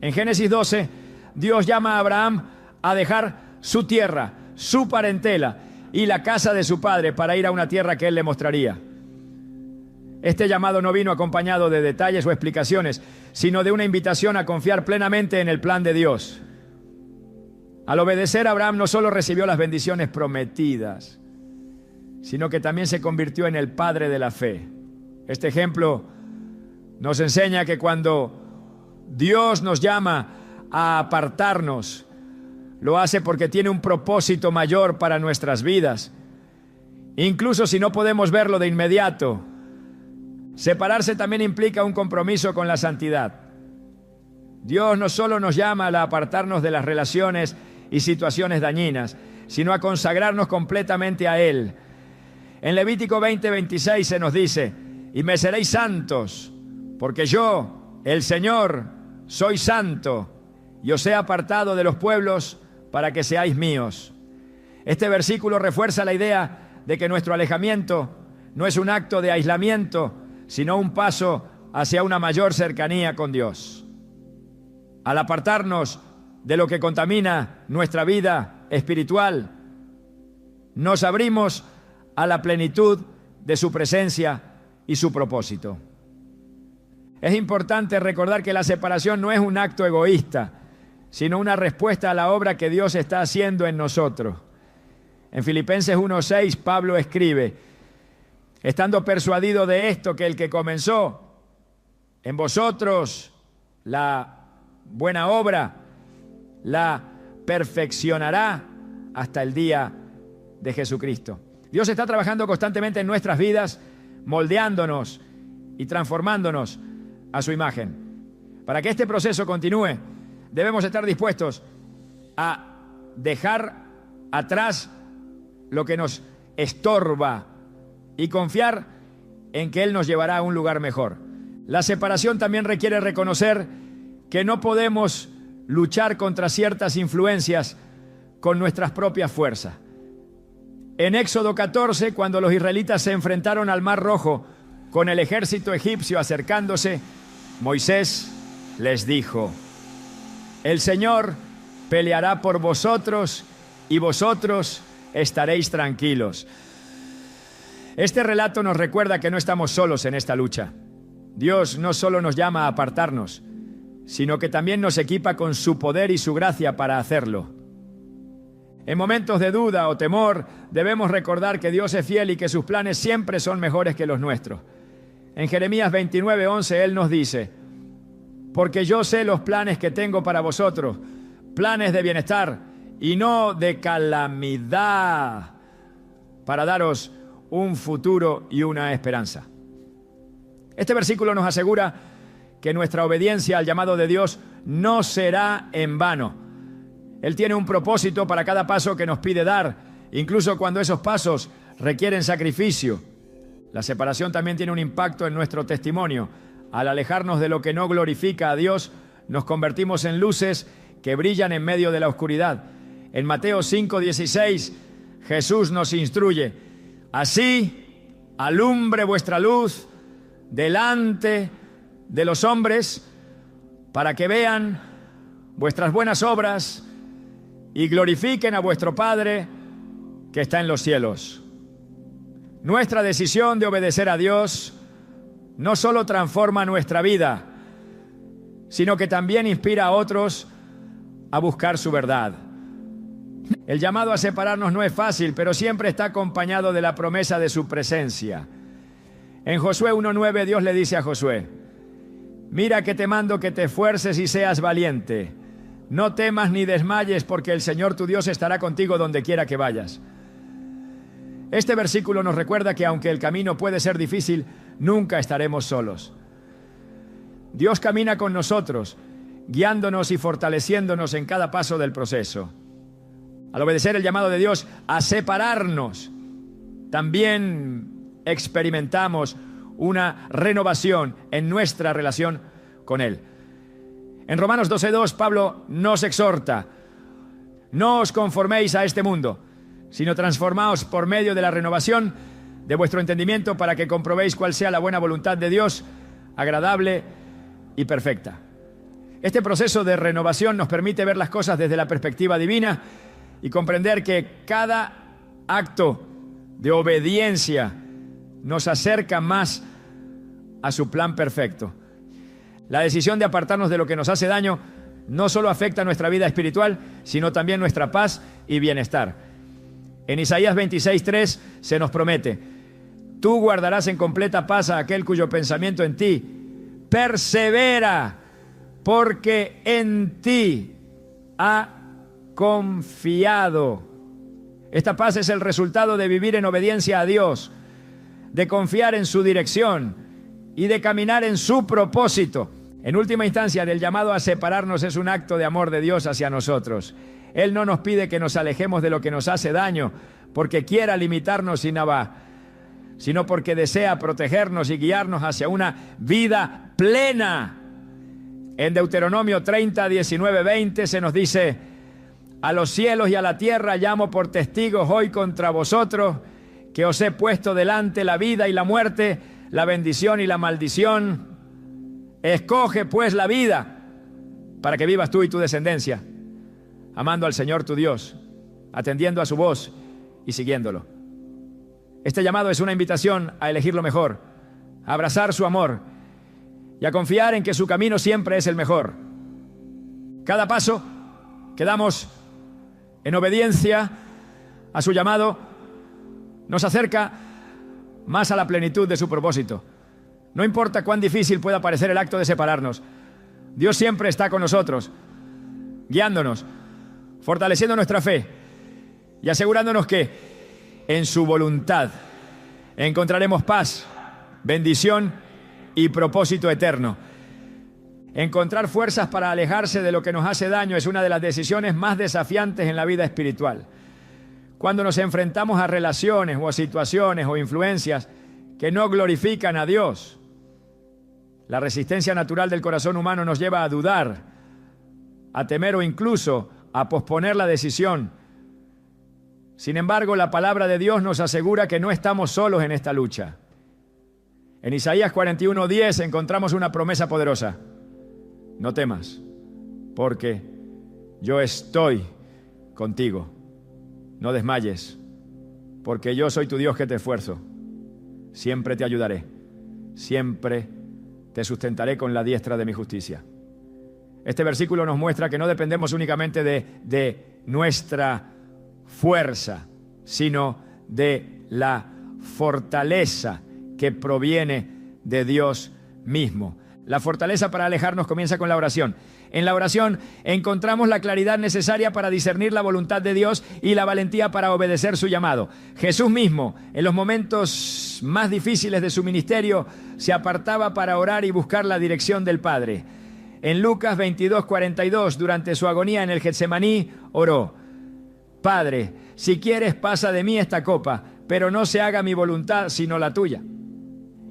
En Génesis 12, Dios llama a Abraham a dejar su tierra, su parentela y la casa de su padre para ir a una tierra que él le mostraría. Este llamado no vino acompañado de detalles o explicaciones, sino de una invitación a confiar plenamente en el plan de Dios. Al obedecer, Abraham no solo recibió las bendiciones prometidas, sino que también se convirtió en el padre de la fe. Este ejemplo nos enseña que cuando Dios nos llama a apartarnos, lo hace porque tiene un propósito mayor para nuestras vidas. Incluso si no podemos verlo de inmediato, separarse también implica un compromiso con la santidad. Dios no solo nos llama a apartarnos de las relaciones y situaciones dañinas, sino a consagrarnos completamente a Él. En Levítico 20, 26 se nos dice: y me seréis santos, porque yo, el Señor, soy santo, y os he apartado de los pueblos para que seáis míos. Este versículo refuerza la idea de que nuestro alejamiento no es un acto de aislamiento, sino un paso hacia una mayor cercanía con Dios. Al apartarnos, de lo que contamina nuestra vida espiritual. Nos abrimos a la plenitud de su presencia y su propósito. Es importante recordar que la separación no es un acto egoísta, sino una respuesta a la obra que Dios está haciendo en nosotros. En Filipenses 1:6, Pablo escribe: estando persuadido de esto, que el que comenzó en vosotros la buena obra, la perfeccionará hasta el día de Jesucristo. Dios está trabajando constantemente en nuestras vidas, moldeándonos y transformándonos a su imagen. Para que este proceso continúe, debemos estar dispuestos a dejar atrás lo que nos estorba y confiar en que Él nos llevará a un lugar mejor. La separación también requiere reconocer que no podemos luchar contra ciertas influencias con nuestras propias fuerzas. En Éxodo 14, cuando los israelitas se enfrentaron al Mar Rojo con el ejército egipcio acercándose, Moisés les dijo: el Señor peleará por vosotros y vosotros estaréis tranquilos. Este relato nos recuerda que no estamos solos en esta lucha. Dios no solo nos llama a apartarnos, sino que también nos equipa con su poder y su gracia para hacerlo. En momentos de duda o temor, debemos recordar que Dios es fiel y que sus planes siempre son mejores que los nuestros. En Jeremías 29:11, Él nos dice: porque yo sé los planes que tengo para vosotros, planes de bienestar y no de calamidad, para daros un futuro y una esperanza. Este versículo nos asegura que nuestra obediencia al llamado de Dios no será en vano. Él tiene un propósito para cada paso que nos pide dar, incluso cuando esos pasos requieren sacrificio. La separación también tiene un impacto en nuestro testimonio. Al alejarnos de lo que no glorifica a Dios, nos convertimos en luces que brillan en medio de la oscuridad. En Mateo 5:16, Jesús nos instruye: así alumbre vuestra luz delante de los hombres, para que vean vuestras buenas obras y glorifiquen a vuestro Padre que está en los cielos. Nuestra decisión de obedecer a Dios no solo transforma nuestra vida, sino que también inspira a otros a buscar su verdad. El llamado a separarnos no es fácil, pero siempre está acompañado de la promesa de su presencia. En Josué 1:9, Dios le dice a Josué: mira que te mando que te esfuerces y seas valiente. No temas ni desmayes, porque el Señor tu Dios estará contigo donde quiera que vayas. Este versículo nos recuerda que aunque el camino puede ser difícil, nunca estaremos solos. Dios camina con nosotros, guiándonos y fortaleciéndonos en cada paso del proceso. Al obedecer el llamado de Dios a separarnos, también experimentamos una renovación en nuestra relación con Él. En Romanos 12:2, Pablo nos exhorta: no os conforméis a este mundo, sino transformaos por medio de la renovación de vuestro entendimiento, para que comprobéis cuál sea la buena voluntad de Dios, agradable y perfecta. Este proceso de renovación nos permite ver las cosas desde la perspectiva divina y comprender que cada acto de obediencia nos acerca más a su plan perfecto. La decisión de apartarnos de lo que nos hace daño no solo afecta nuestra vida espiritual, sino también nuestra paz y bienestar. En Isaías 26:3 se nos promete: tú guardarás en completa paz a aquel cuyo pensamiento en ti persevera, porque en ti ha confiado. Esta paz es el resultado de vivir en obediencia a Dios, de confiar en su dirección y de caminar en su propósito. En última instancia, el llamado a separarnos es un acto de amor de Dios hacia nosotros. Él no nos pide que nos alejemos de lo que nos hace daño porque quiera limitarnos sin nada, sino porque desea protegernos y guiarnos hacia una vida plena. En Deuteronomio 30, 19, 20 se nos dice: a los cielos y a la tierra llamo por testigos hoy contra vosotros, que os he puesto delante la vida y la muerte, la bendición y la maldición. Escoge pues la vida, para que vivas tú y tu descendencia, amando al Señor tu Dios, atendiendo a su voz y siguiéndolo. Este llamado es una invitación a elegir lo mejor, a abrazar su amor y a confiar en que su camino siempre es el mejor. Cada paso que damos en obediencia a su llamado nos acerca más a la plenitud de su propósito. No importa cuán difícil pueda parecer el acto de separarnos, Dios siempre está con nosotros, guiándonos, fortaleciendo nuestra fe y asegurándonos que en su voluntad encontraremos paz, bendición y propósito eterno. Encontrar fuerzas para alejarse de lo que nos hace daño es una de las decisiones más desafiantes en la vida espiritual. Cuando nos enfrentamos a relaciones o a situaciones o influencias que no glorifican a Dios, la resistencia natural del corazón humano nos lleva a dudar, a temer o incluso a posponer la decisión. Sin embargo, la palabra de Dios nos asegura que no estamos solos en esta lucha. En Isaías 41:10 encontramos una promesa poderosa. No temas, porque yo estoy contigo. No desmayes, porque yo soy tu Dios que te esfuerzo. Siempre te ayudaré, siempre te sustentaré con la diestra de mi justicia. Este versículo nos muestra que no dependemos únicamente de nuestra fuerza, sino de la fortaleza que proviene de Dios mismo. La fortaleza para alejarnos comienza con la oración. En la oración encontramos la claridad necesaria para discernir la voluntad de Dios y la valentía para obedecer su llamado. Jesús mismo, en los momentos más difíciles de su ministerio, se apartaba para orar y buscar la dirección del Padre. En Lucas 22:42, durante su agonía en el Getsemaní, oró: Padre, si quieres, pasa de mí esta copa, pero no se haga mi voluntad sino la tuya.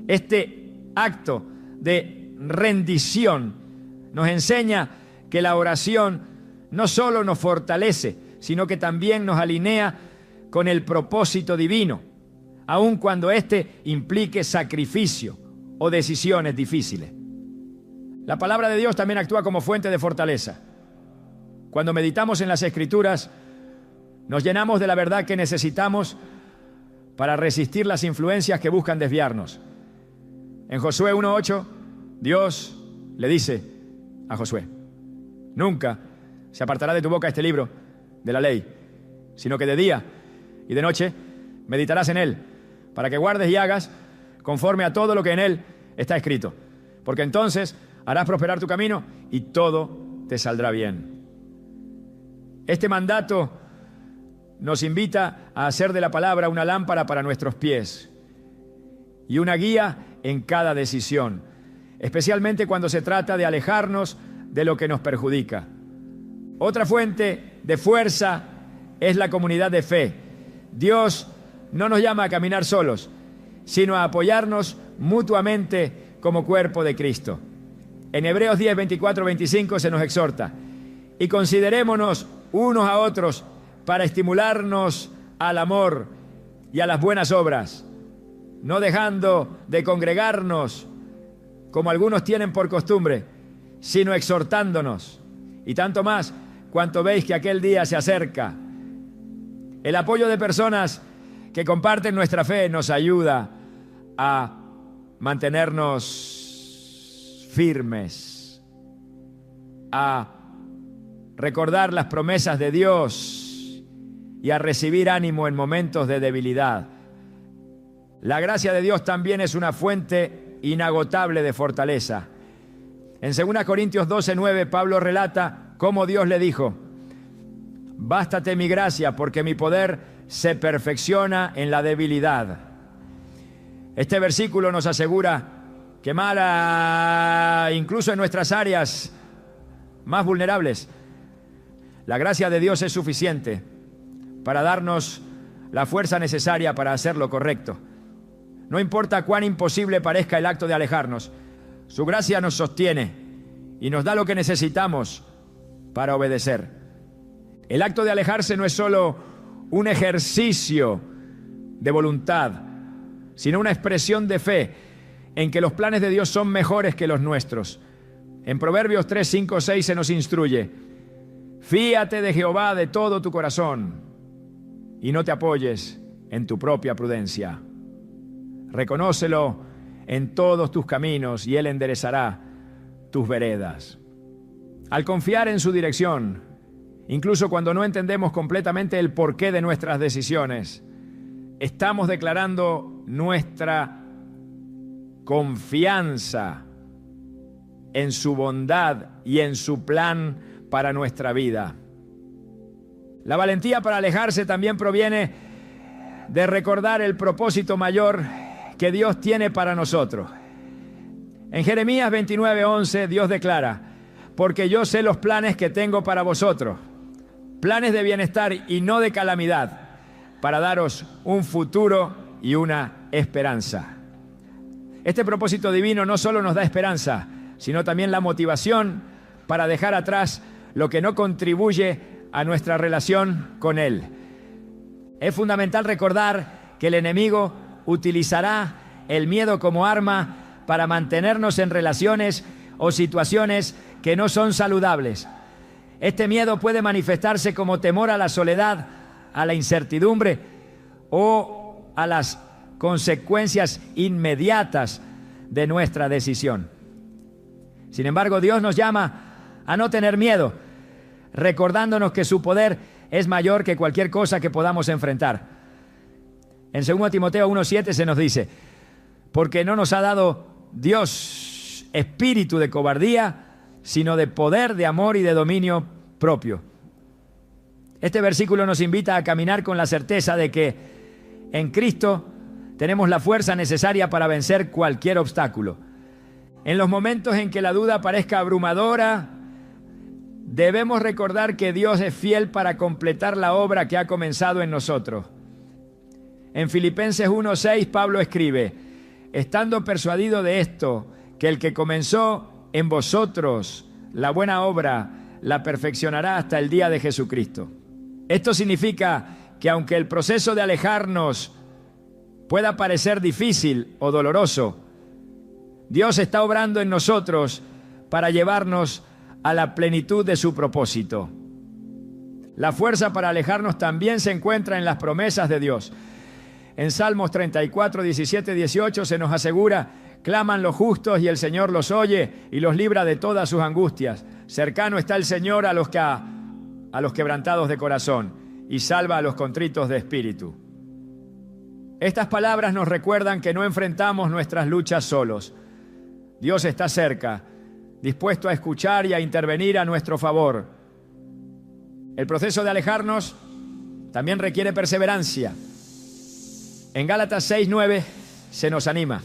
Este acto de rendición nos enseña que la oración no solo nos fortalece, sino que también nos alinea con el propósito divino, aun cuando éste implique sacrificio o decisiones difíciles. La palabra de Dios también actúa como fuente de fortaleza. Cuando meditamos en las Escrituras, nos llenamos de la verdad que necesitamos para resistir las influencias que buscan desviarnos. En Josué 1:8, Dios le dice a Josué: nunca se apartará de tu boca este libro de la ley, sino que de día y de noche meditarás en él, para que guardes y hagas conforme a todo lo que en él está escrito, porque entonces harás prosperar tu camino y todo te saldrá bien. Este mandato nos invita a hacer de la palabra una lámpara para nuestros pies y una guía en cada decisión, especialmente cuando se trata de alejarnos de lo que nos perjudica. Otra fuente de fuerza es la comunidad de fe. Dios no nos llama a caminar solos, sino a apoyarnos mutuamente como cuerpo de Cristo. En Hebreos 10, 24, 25 se nos exhorta: y considerémonos unos a otros para estimularnos al amor y a las buenas obras, no dejando de congregarnos como algunos tienen por costumbre, sino exhortándonos, y tanto más cuanto veis que aquel día se acerca. El apoyo de personas que comparten nuestra fe nos ayuda a mantenernos firmes, a recordar las promesas de Dios y a recibir ánimo en momentos de debilidad. La gracia de Dios también es una fuente inagotable de fortaleza. En 2 Corintios 12:9, Pablo relata cómo Dios le dijo: bástate mi gracia, porque mi poder se perfecciona en la debilidad. Este versículo nos asegura que incluso en nuestras áreas más vulnerables, la gracia de Dios es suficiente para darnos la fuerza necesaria para hacer lo correcto. No importa cuán imposible parezca el acto de alejarnos, su gracia nos sostiene y nos da lo que necesitamos para obedecer. El acto de alejarse no es solo un ejercicio de voluntad, sino una expresión de fe en que los planes de Dios son mejores que los nuestros. En Proverbios 3, 5, 6 se nos instruye: Fíate de Jehová de todo tu corazón y no te apoyes en tu propia prudencia. Reconócelo en todos tus caminos y Él enderezará tus veredas. Al confiar en su dirección, incluso cuando no entendemos completamente el porqué de nuestras decisiones, estamos declarando nuestra confianza en su bondad y en su plan para nuestra vida. La valentía para alejarse también proviene de recordar el propósito mayor que Dios tiene para nosotros. En Jeremías 29:11 Dios declara: porque yo sé los planes que tengo para vosotros, planes de bienestar y no de calamidad, para daros un futuro y una esperanza. Este propósito divino no solo nos da esperanza, sino también la motivación para dejar atrás lo que no contribuye a nuestra relación con Él. Es fundamental recordar que el enemigo utilizará el miedo como arma para mantenernos en relaciones o situaciones que no son saludables. Este miedo puede manifestarse como temor a la soledad, a la incertidumbre o a las consecuencias inmediatas de nuestra decisión. Sin embargo, Dios nos llama a no tener miedo, recordándonos que su poder es mayor que cualquier cosa que podamos enfrentar. En 2 Timoteo 1:7 se nos dice: porque no nos ha dado Dios espíritu de cobardía, sino de poder, de amor y de dominio propio. Este versículo nos invita a caminar con la certeza de que en Cristo tenemos la fuerza necesaria para vencer cualquier obstáculo. En los momentos en que la duda parezca abrumadora, debemos recordar que Dios es fiel para completar la obra que ha comenzado en nosotros. En Filipenses 1:6 Pablo escribe: estando persuadido de esto, que el que comenzó en vosotros la buena obra, la perfeccionará hasta el día de Jesucristo. Esto significa que aunque el proceso de alejarnos pueda parecer difícil o doloroso, Dios está obrando en nosotros para llevarnos a la plenitud de su propósito. La fuerza para alejarnos también se encuentra en las promesas de Dios. En Salmos 34, 17, 18 se nos asegura: claman los justos y el Señor los oye y los libra de todas sus angustias. Cercano está el Señor a los quebrantados de corazón y salva a los contritos de espíritu. Estas palabras nos recuerdan que no enfrentamos nuestras luchas solos. Dios está cerca, dispuesto a escuchar y a intervenir a nuestro favor. El proceso de alejarnos también requiere perseverancia. En Gálatas 6:9 se nos anima: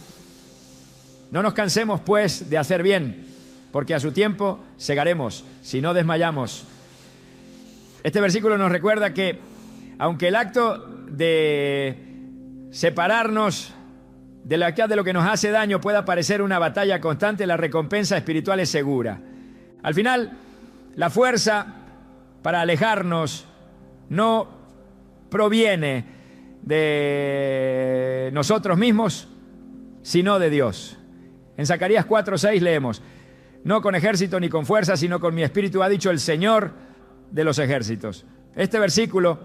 no nos cansemos pues de hacer bien, porque a su tiempo segaremos, si no desmayamos. Este versículo nos recuerda que aunque el acto de separarnos de lo que nos hace daño pueda parecer una batalla constante, la recompensa espiritual es segura. Al final, la fuerza para alejarnos no proviene de nosotros mismos, sino de Dios. En Zacarías 4:6 leemos: no con ejército ni con fuerza, sino con mi espíritu, ha dicho el Señor de los ejércitos. Este versículo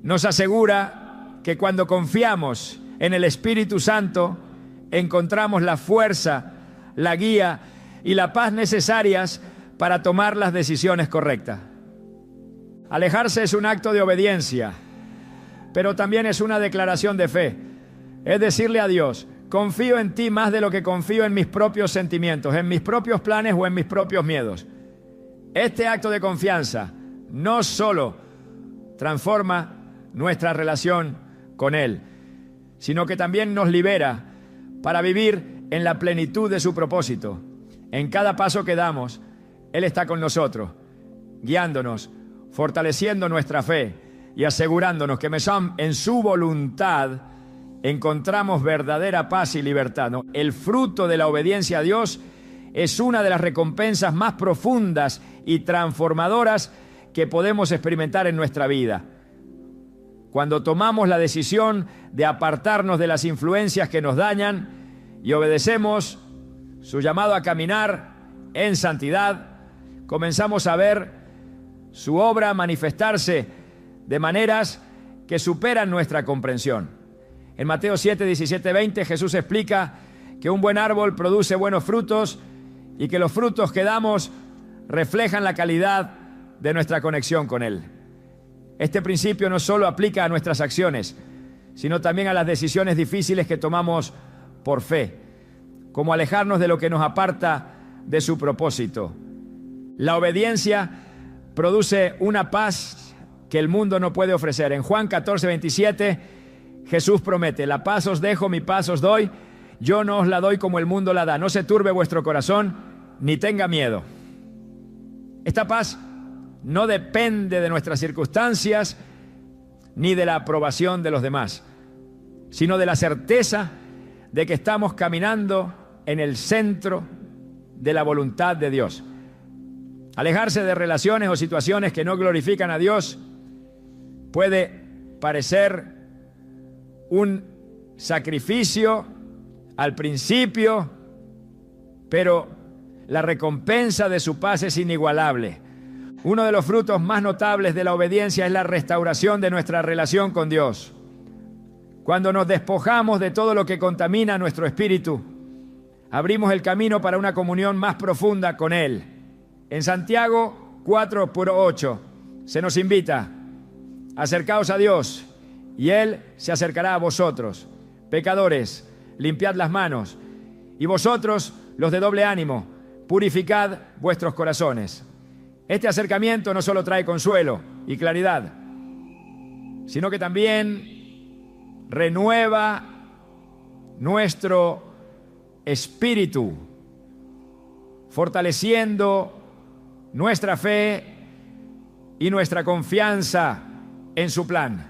nos asegura que cuando confiamos en el Espíritu Santo, encontramos la fuerza, la guía y la paz necesarias para tomar las decisiones correctas. Alejarse es un acto de obediencia, pero también es una declaración de fe. Es decirle a Dios: confío en ti más de lo que confío en mis propios sentimientos, en mis propios planes o en mis propios miedos. Este acto de confianza no solo transforma nuestra relación con Él, sino que también nos libera para vivir en la plenitud de su propósito. En cada paso que damos, Él está con nosotros, guiándonos, fortaleciendo nuestra fe y asegurándonos que en su voluntad encontramos verdadera paz y libertad, ¿no? El fruto de la obediencia a Dios es una de las recompensas más profundas y transformadoras que podemos experimentar en nuestra vida. Cuando tomamos la decisión de apartarnos de las influencias que nos dañan y obedecemos su llamado a caminar en santidad, comenzamos a ver su obra manifestarse de maneras que superan nuestra comprensión. En Mateo 7, 17, 20 Jesús explica que un buen árbol produce buenos frutos y que los frutos que damos reflejan la calidad de nuestra conexión con Él. Este principio no solo aplica a nuestras acciones, sino también a las decisiones difíciles que tomamos por fe, como alejarnos de lo que nos aparta de su propósito. La obediencia produce una paz que el mundo no puede ofrecer. En Juan 14, 27, Jesús promete: la paz os dejo, mi paz os doy, yo no os la doy como el mundo la da. No se turbe vuestro corazón, ni tenga miedo. Esta paz no depende de nuestras circunstancias ni de la aprobación de los demás, sino de la certeza de que estamos caminando en el centro de la voluntad de Dios. Alejarse de relaciones o situaciones que no glorifican a Dios puede parecer un sacrificio al principio, pero la recompensa de su paz es inigualable. Uno de los frutos más notables de la obediencia es la restauración de nuestra relación con Dios. Cuando nos despojamos de todo lo que contamina nuestro espíritu, abrimos el camino para una comunión más profunda con Él. En Santiago 4:8 se nos invita: acercaos a Dios y Él se acercará a vosotros. Pecadores, limpiad las manos, y vosotros, los de doble ánimo, purificad vuestros corazones. Este acercamiento no solo trae consuelo y claridad, sino que también renueva nuestro espíritu, fortaleciendo nuestra fe y nuestra confianza en su plan.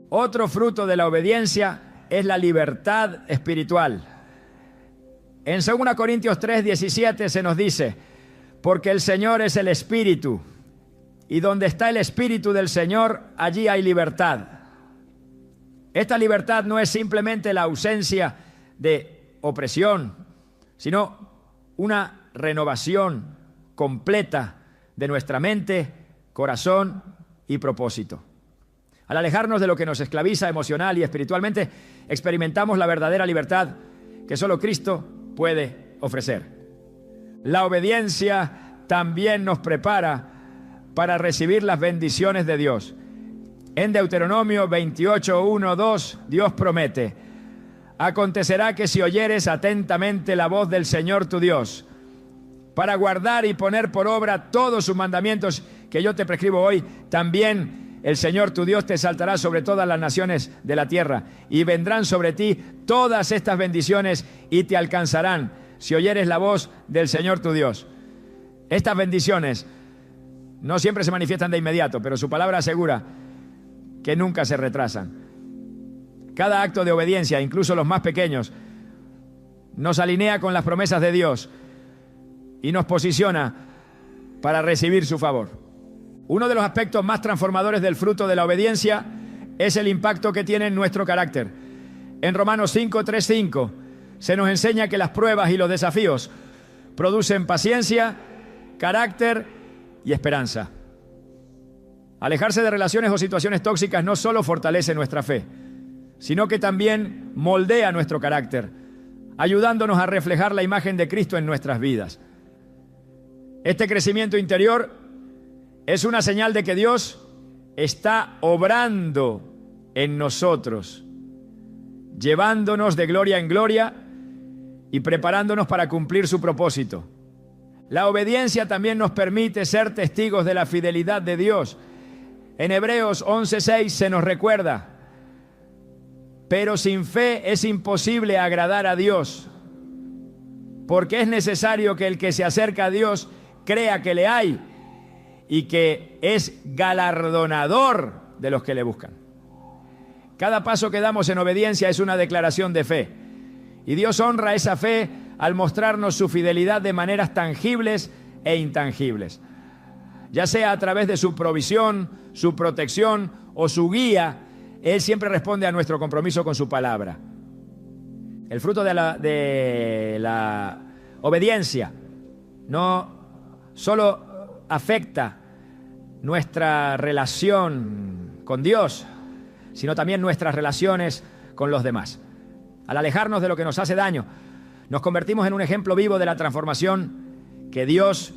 Otro fruto de la obediencia es la libertad espiritual. En 2 Corintios 3:17 se nos dice: porque el Señor es el Espíritu, y donde está el Espíritu del Señor, allí hay libertad. Esta libertad no es simplemente la ausencia de opresión, sino una renovación completa de nuestra mente, corazón y propósito. Al alejarnos de lo que nos esclaviza emocional y espiritualmente, experimentamos la verdadera libertad que solo Cristo puede ofrecer. La obediencia también nos prepara para recibir las bendiciones de Dios. En Deuteronomio 28:1-2, Dios promete: acontecerá que si oyeres atentamente la voz del Señor tu Dios, para guardar y poner por obra todos sus mandamientos que yo te prescribo hoy, también el Señor tu Dios te exaltará sobre todas las naciones de la tierra, y vendrán sobre ti todas estas bendiciones y te alcanzarán si oyeres la voz del Señor tu Dios. Estas bendiciones no siempre se manifiestan de inmediato, pero su palabra asegura que nunca se retrasan. Cada acto de obediencia, incluso los más pequeños, nos alinea con las promesas de Dios y nos posiciona para recibir su favor. Uno de los aspectos más transformadores del fruto de la obediencia es el impacto que tiene en nuestro carácter. En Romanos 5:3-5 se nos enseña que las pruebas y los desafíos producen paciencia, carácter y esperanza. Alejarse de relaciones o situaciones tóxicas no solo fortalece nuestra fe, sino que también moldea nuestro carácter, ayudándonos a reflejar la imagen de Cristo en nuestras vidas. Este crecimiento interior es una señal de que Dios está obrando en nosotros, llevándonos de gloria en gloria y preparándonos para cumplir su propósito. La obediencia también nos permite ser testigos de la fidelidad de Dios. En Hebreos 11:6 se nos recuerda: pero sin fe es imposible agradar a Dios, porque es necesario que el que se acerca a Dios crea que le hay y que es galardonador de los que le buscan. Cada paso que damos en obediencia es una declaración de fe, y Dios honra esa fe al mostrarnos su fidelidad de maneras tangibles e intangibles, ya sea a través de su provisión, su protección o su guía. Él siempre responde a nuestro compromiso con su palabra. El fruto de la obediencia no solo afecta nuestra relación con Dios, sino también nuestras relaciones con los demás. Al alejarnos de lo que nos hace daño, nos convertimos en un ejemplo vivo de la transformación que Dios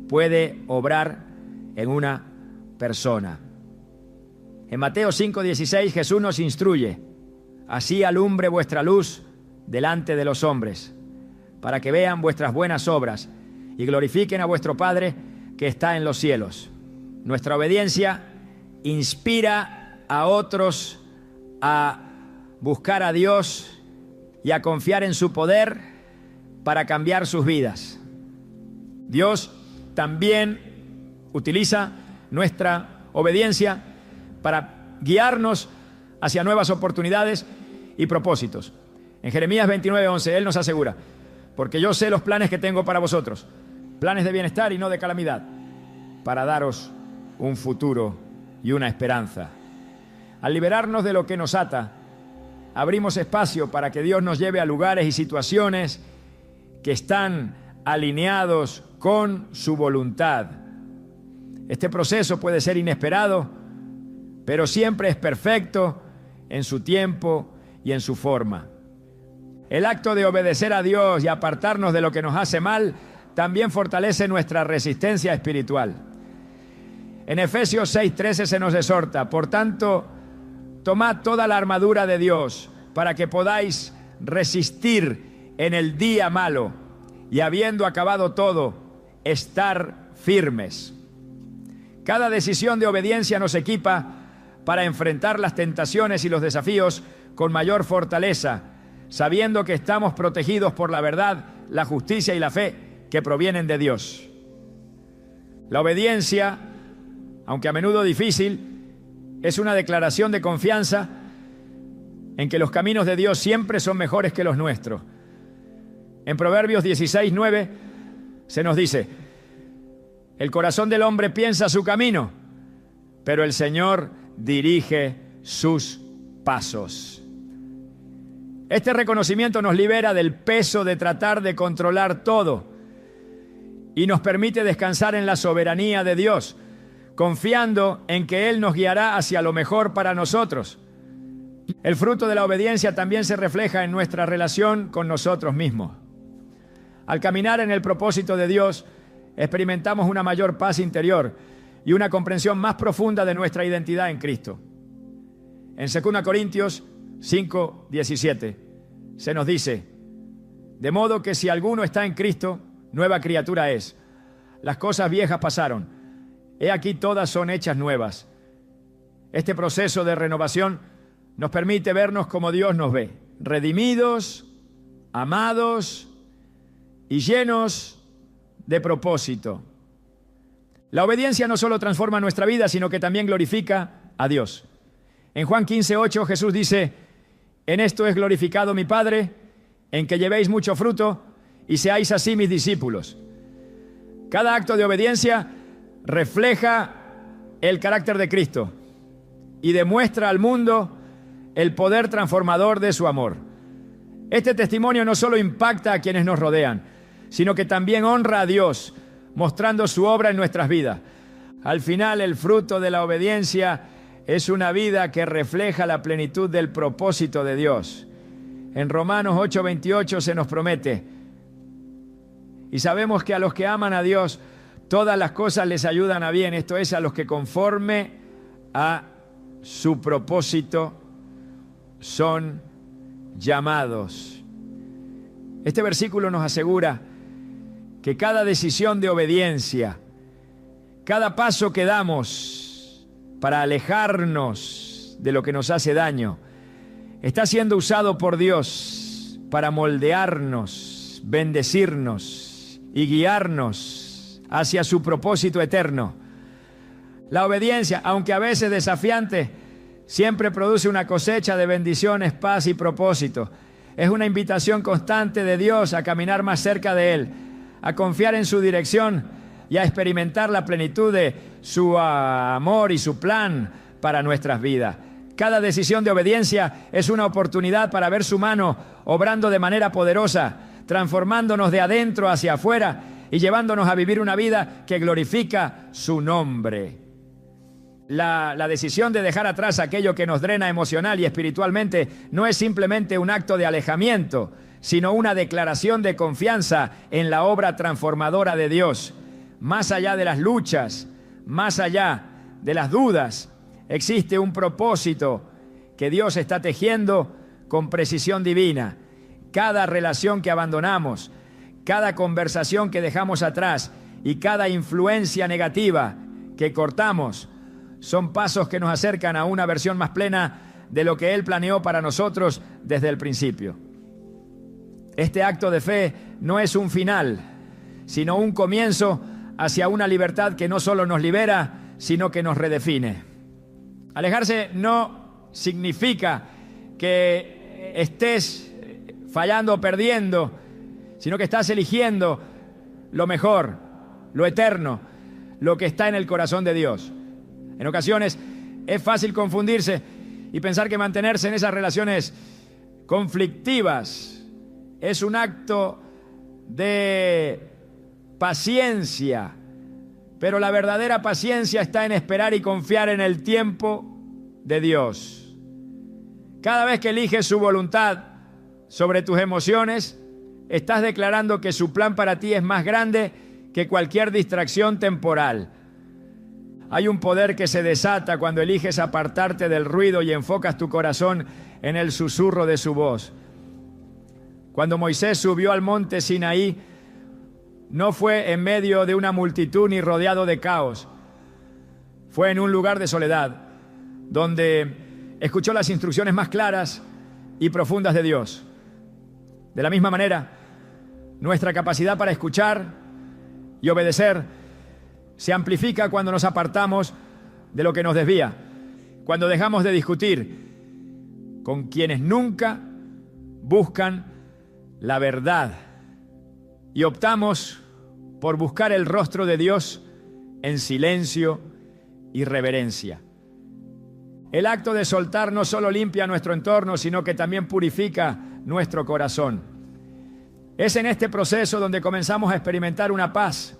puede obrar en una persona. En Mateo 5:16 Jesús nos instruye: así alumbre vuestra luz delante de los hombres, para que vean vuestras buenas obras y glorifiquen a vuestro Padre que está en los cielos. Nuestra obediencia inspira a otros a buscar a Dios y a confiar en su poder para cambiar sus vidas. Dios también utiliza nuestra obediencia para guiarnos hacia nuevas oportunidades y propósitos. En Jeremías 29:11 Él nos asegura: porque yo sé los planes que tengo para vosotros, planes de bienestar y no de calamidad, para daros un futuro y una esperanza. Al liberarnos de lo que nos ata, abrimos espacio para que Dios nos lleve a lugares y situaciones que están alineados con su voluntad. Este proceso puede ser inesperado, pero siempre es perfecto en su tiempo y en su forma. El acto de obedecer a Dios y apartarnos de lo que nos hace mal también fortalece nuestra resistencia espiritual. En Efesios 6:13 se nos exhorta: por tanto, tomad toda la armadura de Dios para que podáis resistir en el día malo y, habiendo acabado todo, estar firmes. Cada decisión de obediencia nos equipa para enfrentar las tentaciones y los desafíos con mayor fortaleza, sabiendo que estamos protegidos por la verdad, la justicia y la fe que provienen de Dios. La obediencia, aunque a menudo difícil, es una declaración de confianza en que los caminos de Dios siempre son mejores que los nuestros. En Proverbios 16:9 se nos dice: el corazón del hombre piensa su camino, pero el Señor dirige sus pasos. Este reconocimiento nos libera del peso de tratar de controlar todo y nos permite descansar en la soberanía de Dios, confiando en que Él nos guiará hacia lo mejor para nosotros. El fruto de la obediencia también se refleja en nuestra relación con nosotros mismos. Al caminar en el propósito de Dios, experimentamos una mayor paz interior y una comprensión más profunda de nuestra identidad en Cristo. En 2 Corintios 5:17 se nos dice: de modo que si alguno está en Cristo, nueva criatura es. Las cosas viejas pasaron, he aquí todas son hechas nuevas. Este proceso de renovación nos permite vernos como Dios nos ve, redimidos, amados y llenos de propósito. La obediencia no solo transforma nuestra vida, sino que también glorifica a Dios. En Juan 15:8 Jesús dice: en esto es glorificado mi Padre, en que llevéis mucho fruto y seáis así mis discípulos. Cada acto de obediencia refleja el carácter de Cristo y demuestra al mundo el poder transformador de su amor. Este testimonio no solo impacta a quienes nos rodean, sino que también honra a Dios, mostrando su obra en nuestras vidas. Al final, el fruto de la obediencia es una vida que refleja la plenitud del propósito de Dios. En Romanos 8:28 se nos promete: y sabemos que a los que aman a Dios, todas las cosas les ayudan a bien, esto es, a los que conforme a su propósito son llamados. Este versículo nos asegura que cada decisión de obediencia, cada paso que damos para alejarnos de lo que nos hace daño, está siendo usado por Dios para moldearnos, bendecirnos y guiarnos hacia su propósito eterno. La obediencia, aunque a veces desafiante, siempre produce una cosecha de bendiciones, paz y propósito. Es una invitación constante de Dios a caminar más cerca de Él, a confiar en su dirección y a experimentar la plenitud de su amor y su plan para nuestras vidas. Cada decisión de obediencia es una oportunidad para ver su mano obrando de manera poderosa, transformándonos de adentro hacia afuera y llevándonos a vivir una vida que glorifica su nombre. La decisión de dejar atrás aquello que nos drena emocional y espiritualmente no es simplemente un acto de alejamiento, sino una declaración de confianza en la obra transformadora de Dios. Más allá de las luchas, más allá de las dudas, existe un propósito que Dios está tejiendo con precisión divina. Cada relación que abandonamos, cada conversación que dejamos atrás y cada influencia negativa que cortamos son pasos que nos acercan a una versión más plena de lo que Él planeó para nosotros desde el principio. Este acto de fe no es un final, sino un comienzo hacia una libertad que no solo nos libera, sino que nos redefine. Alejarse no significa que estés fallando o perdiendo, sino que estás eligiendo lo mejor, lo eterno, lo que está en el corazón de Dios. En ocasiones es fácil confundirse y pensar que mantenerse en esas relaciones conflictivas es un acto de paciencia, pero la verdadera paciencia está en esperar y confiar en el tiempo de Dios. Cada vez que eliges su voluntad sobre tus emociones, estás declarando que su plan para ti es más grande que cualquier distracción temporal. Hay un poder que se desata cuando eliges apartarte del ruido y enfocas tu corazón en el susurro de su voz. Cuando Moisés subió al monte Sinaí, no fue en medio de una multitud ni rodeado de caos. Fue en un lugar de soledad, donde escuchó las instrucciones más claras y profundas de Dios. De la misma manera, nuestra capacidad para escuchar y obedecer se amplifica cuando nos apartamos de lo que nos desvía, cuando dejamos de discutir con quienes nunca buscan la verdad y optamos por buscar el rostro de Dios en silencio y reverencia. El acto de soltar no solo limpia nuestro entorno, sino que también purifica nuestro corazón. Es en este proceso donde comenzamos a experimentar una paz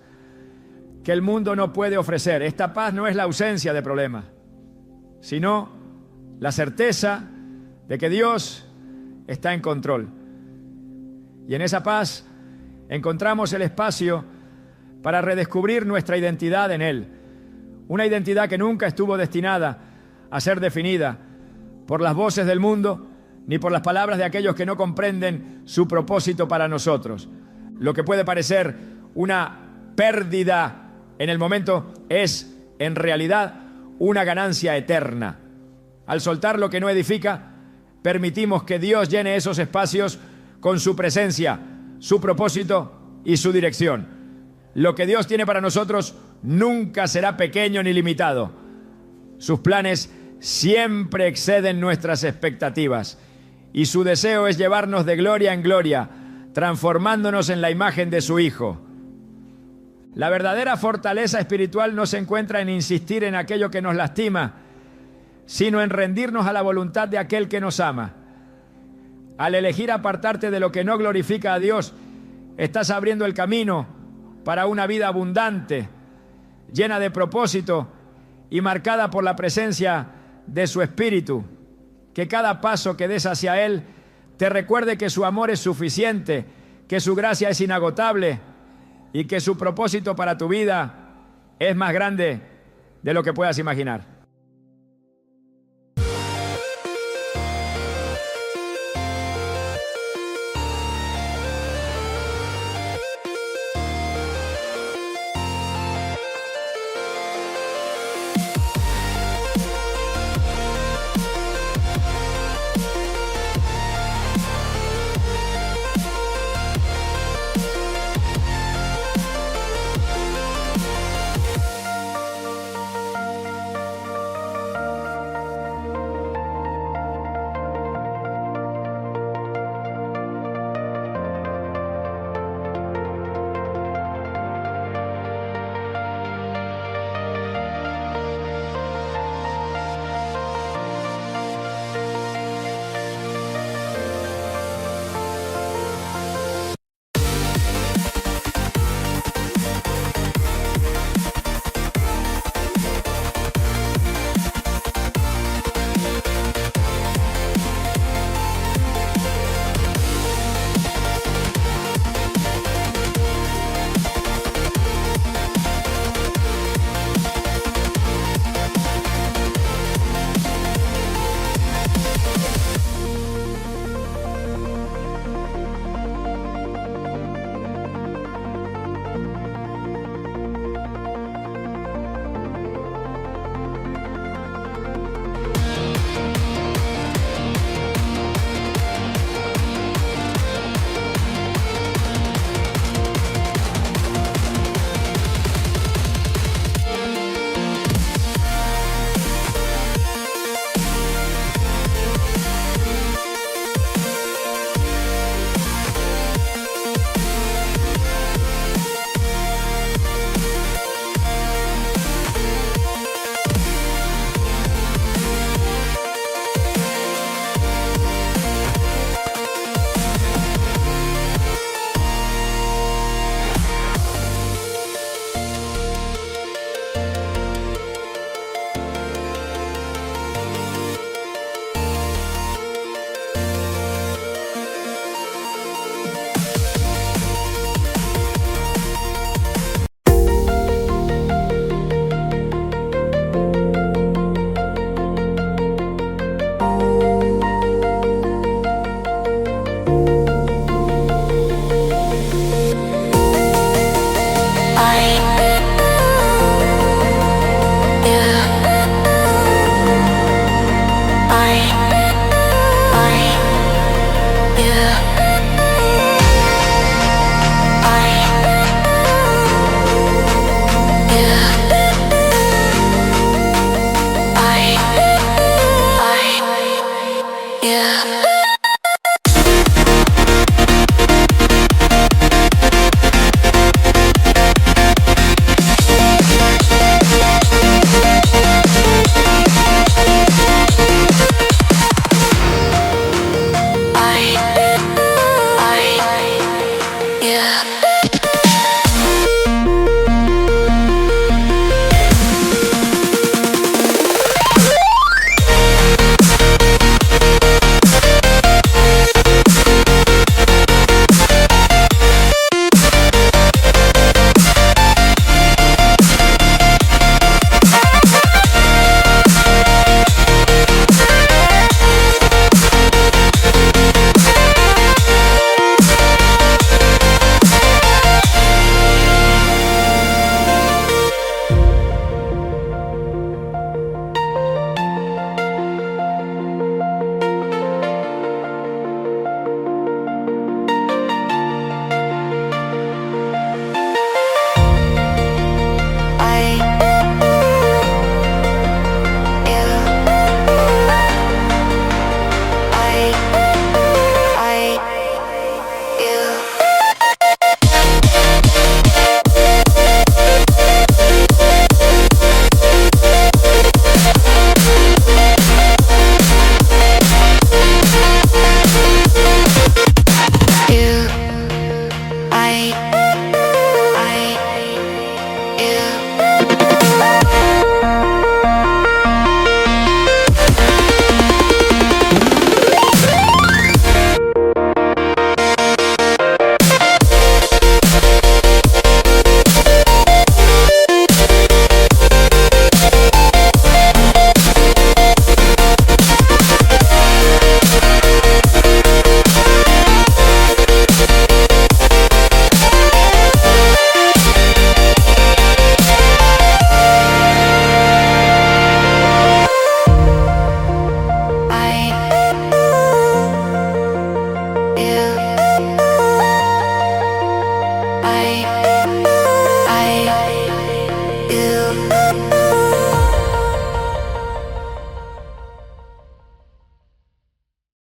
que el mundo no puede ofrecer. Esta paz no es la ausencia de problemas, sino la certeza de que Dios está en control. Y en esa paz encontramos el espacio para redescubrir nuestra identidad en Él. Una identidad que nunca estuvo destinada a ser definida por las voces del mundo ni por las palabras de aquellos que no comprenden su propósito para nosotros. Lo que puede parecer una pérdida en el momento es, en realidad, una ganancia eterna. Al soltar lo que no edifica, permitimos que Dios llene esos espacios con su presencia, su propósito y su dirección. Lo que Dios tiene para nosotros nunca será pequeño ni limitado. Sus planes siempre exceden nuestras expectativas y su deseo es llevarnos de gloria en gloria, transformándonos en la imagen de su Hijo. La verdadera fortaleza espiritual no se encuentra en insistir en aquello que nos lastima, sino en rendirnos a la voluntad de aquel que nos ama. Al elegir apartarte de lo que no glorifica a Dios, estás abriendo el camino para una vida abundante, llena de propósito y marcada por la presencia de su Espíritu. Que cada paso que des hacia Él te recuerde que su amor es suficiente, que su gracia es inagotable y que su propósito para tu vida es más grande de lo que puedas imaginar.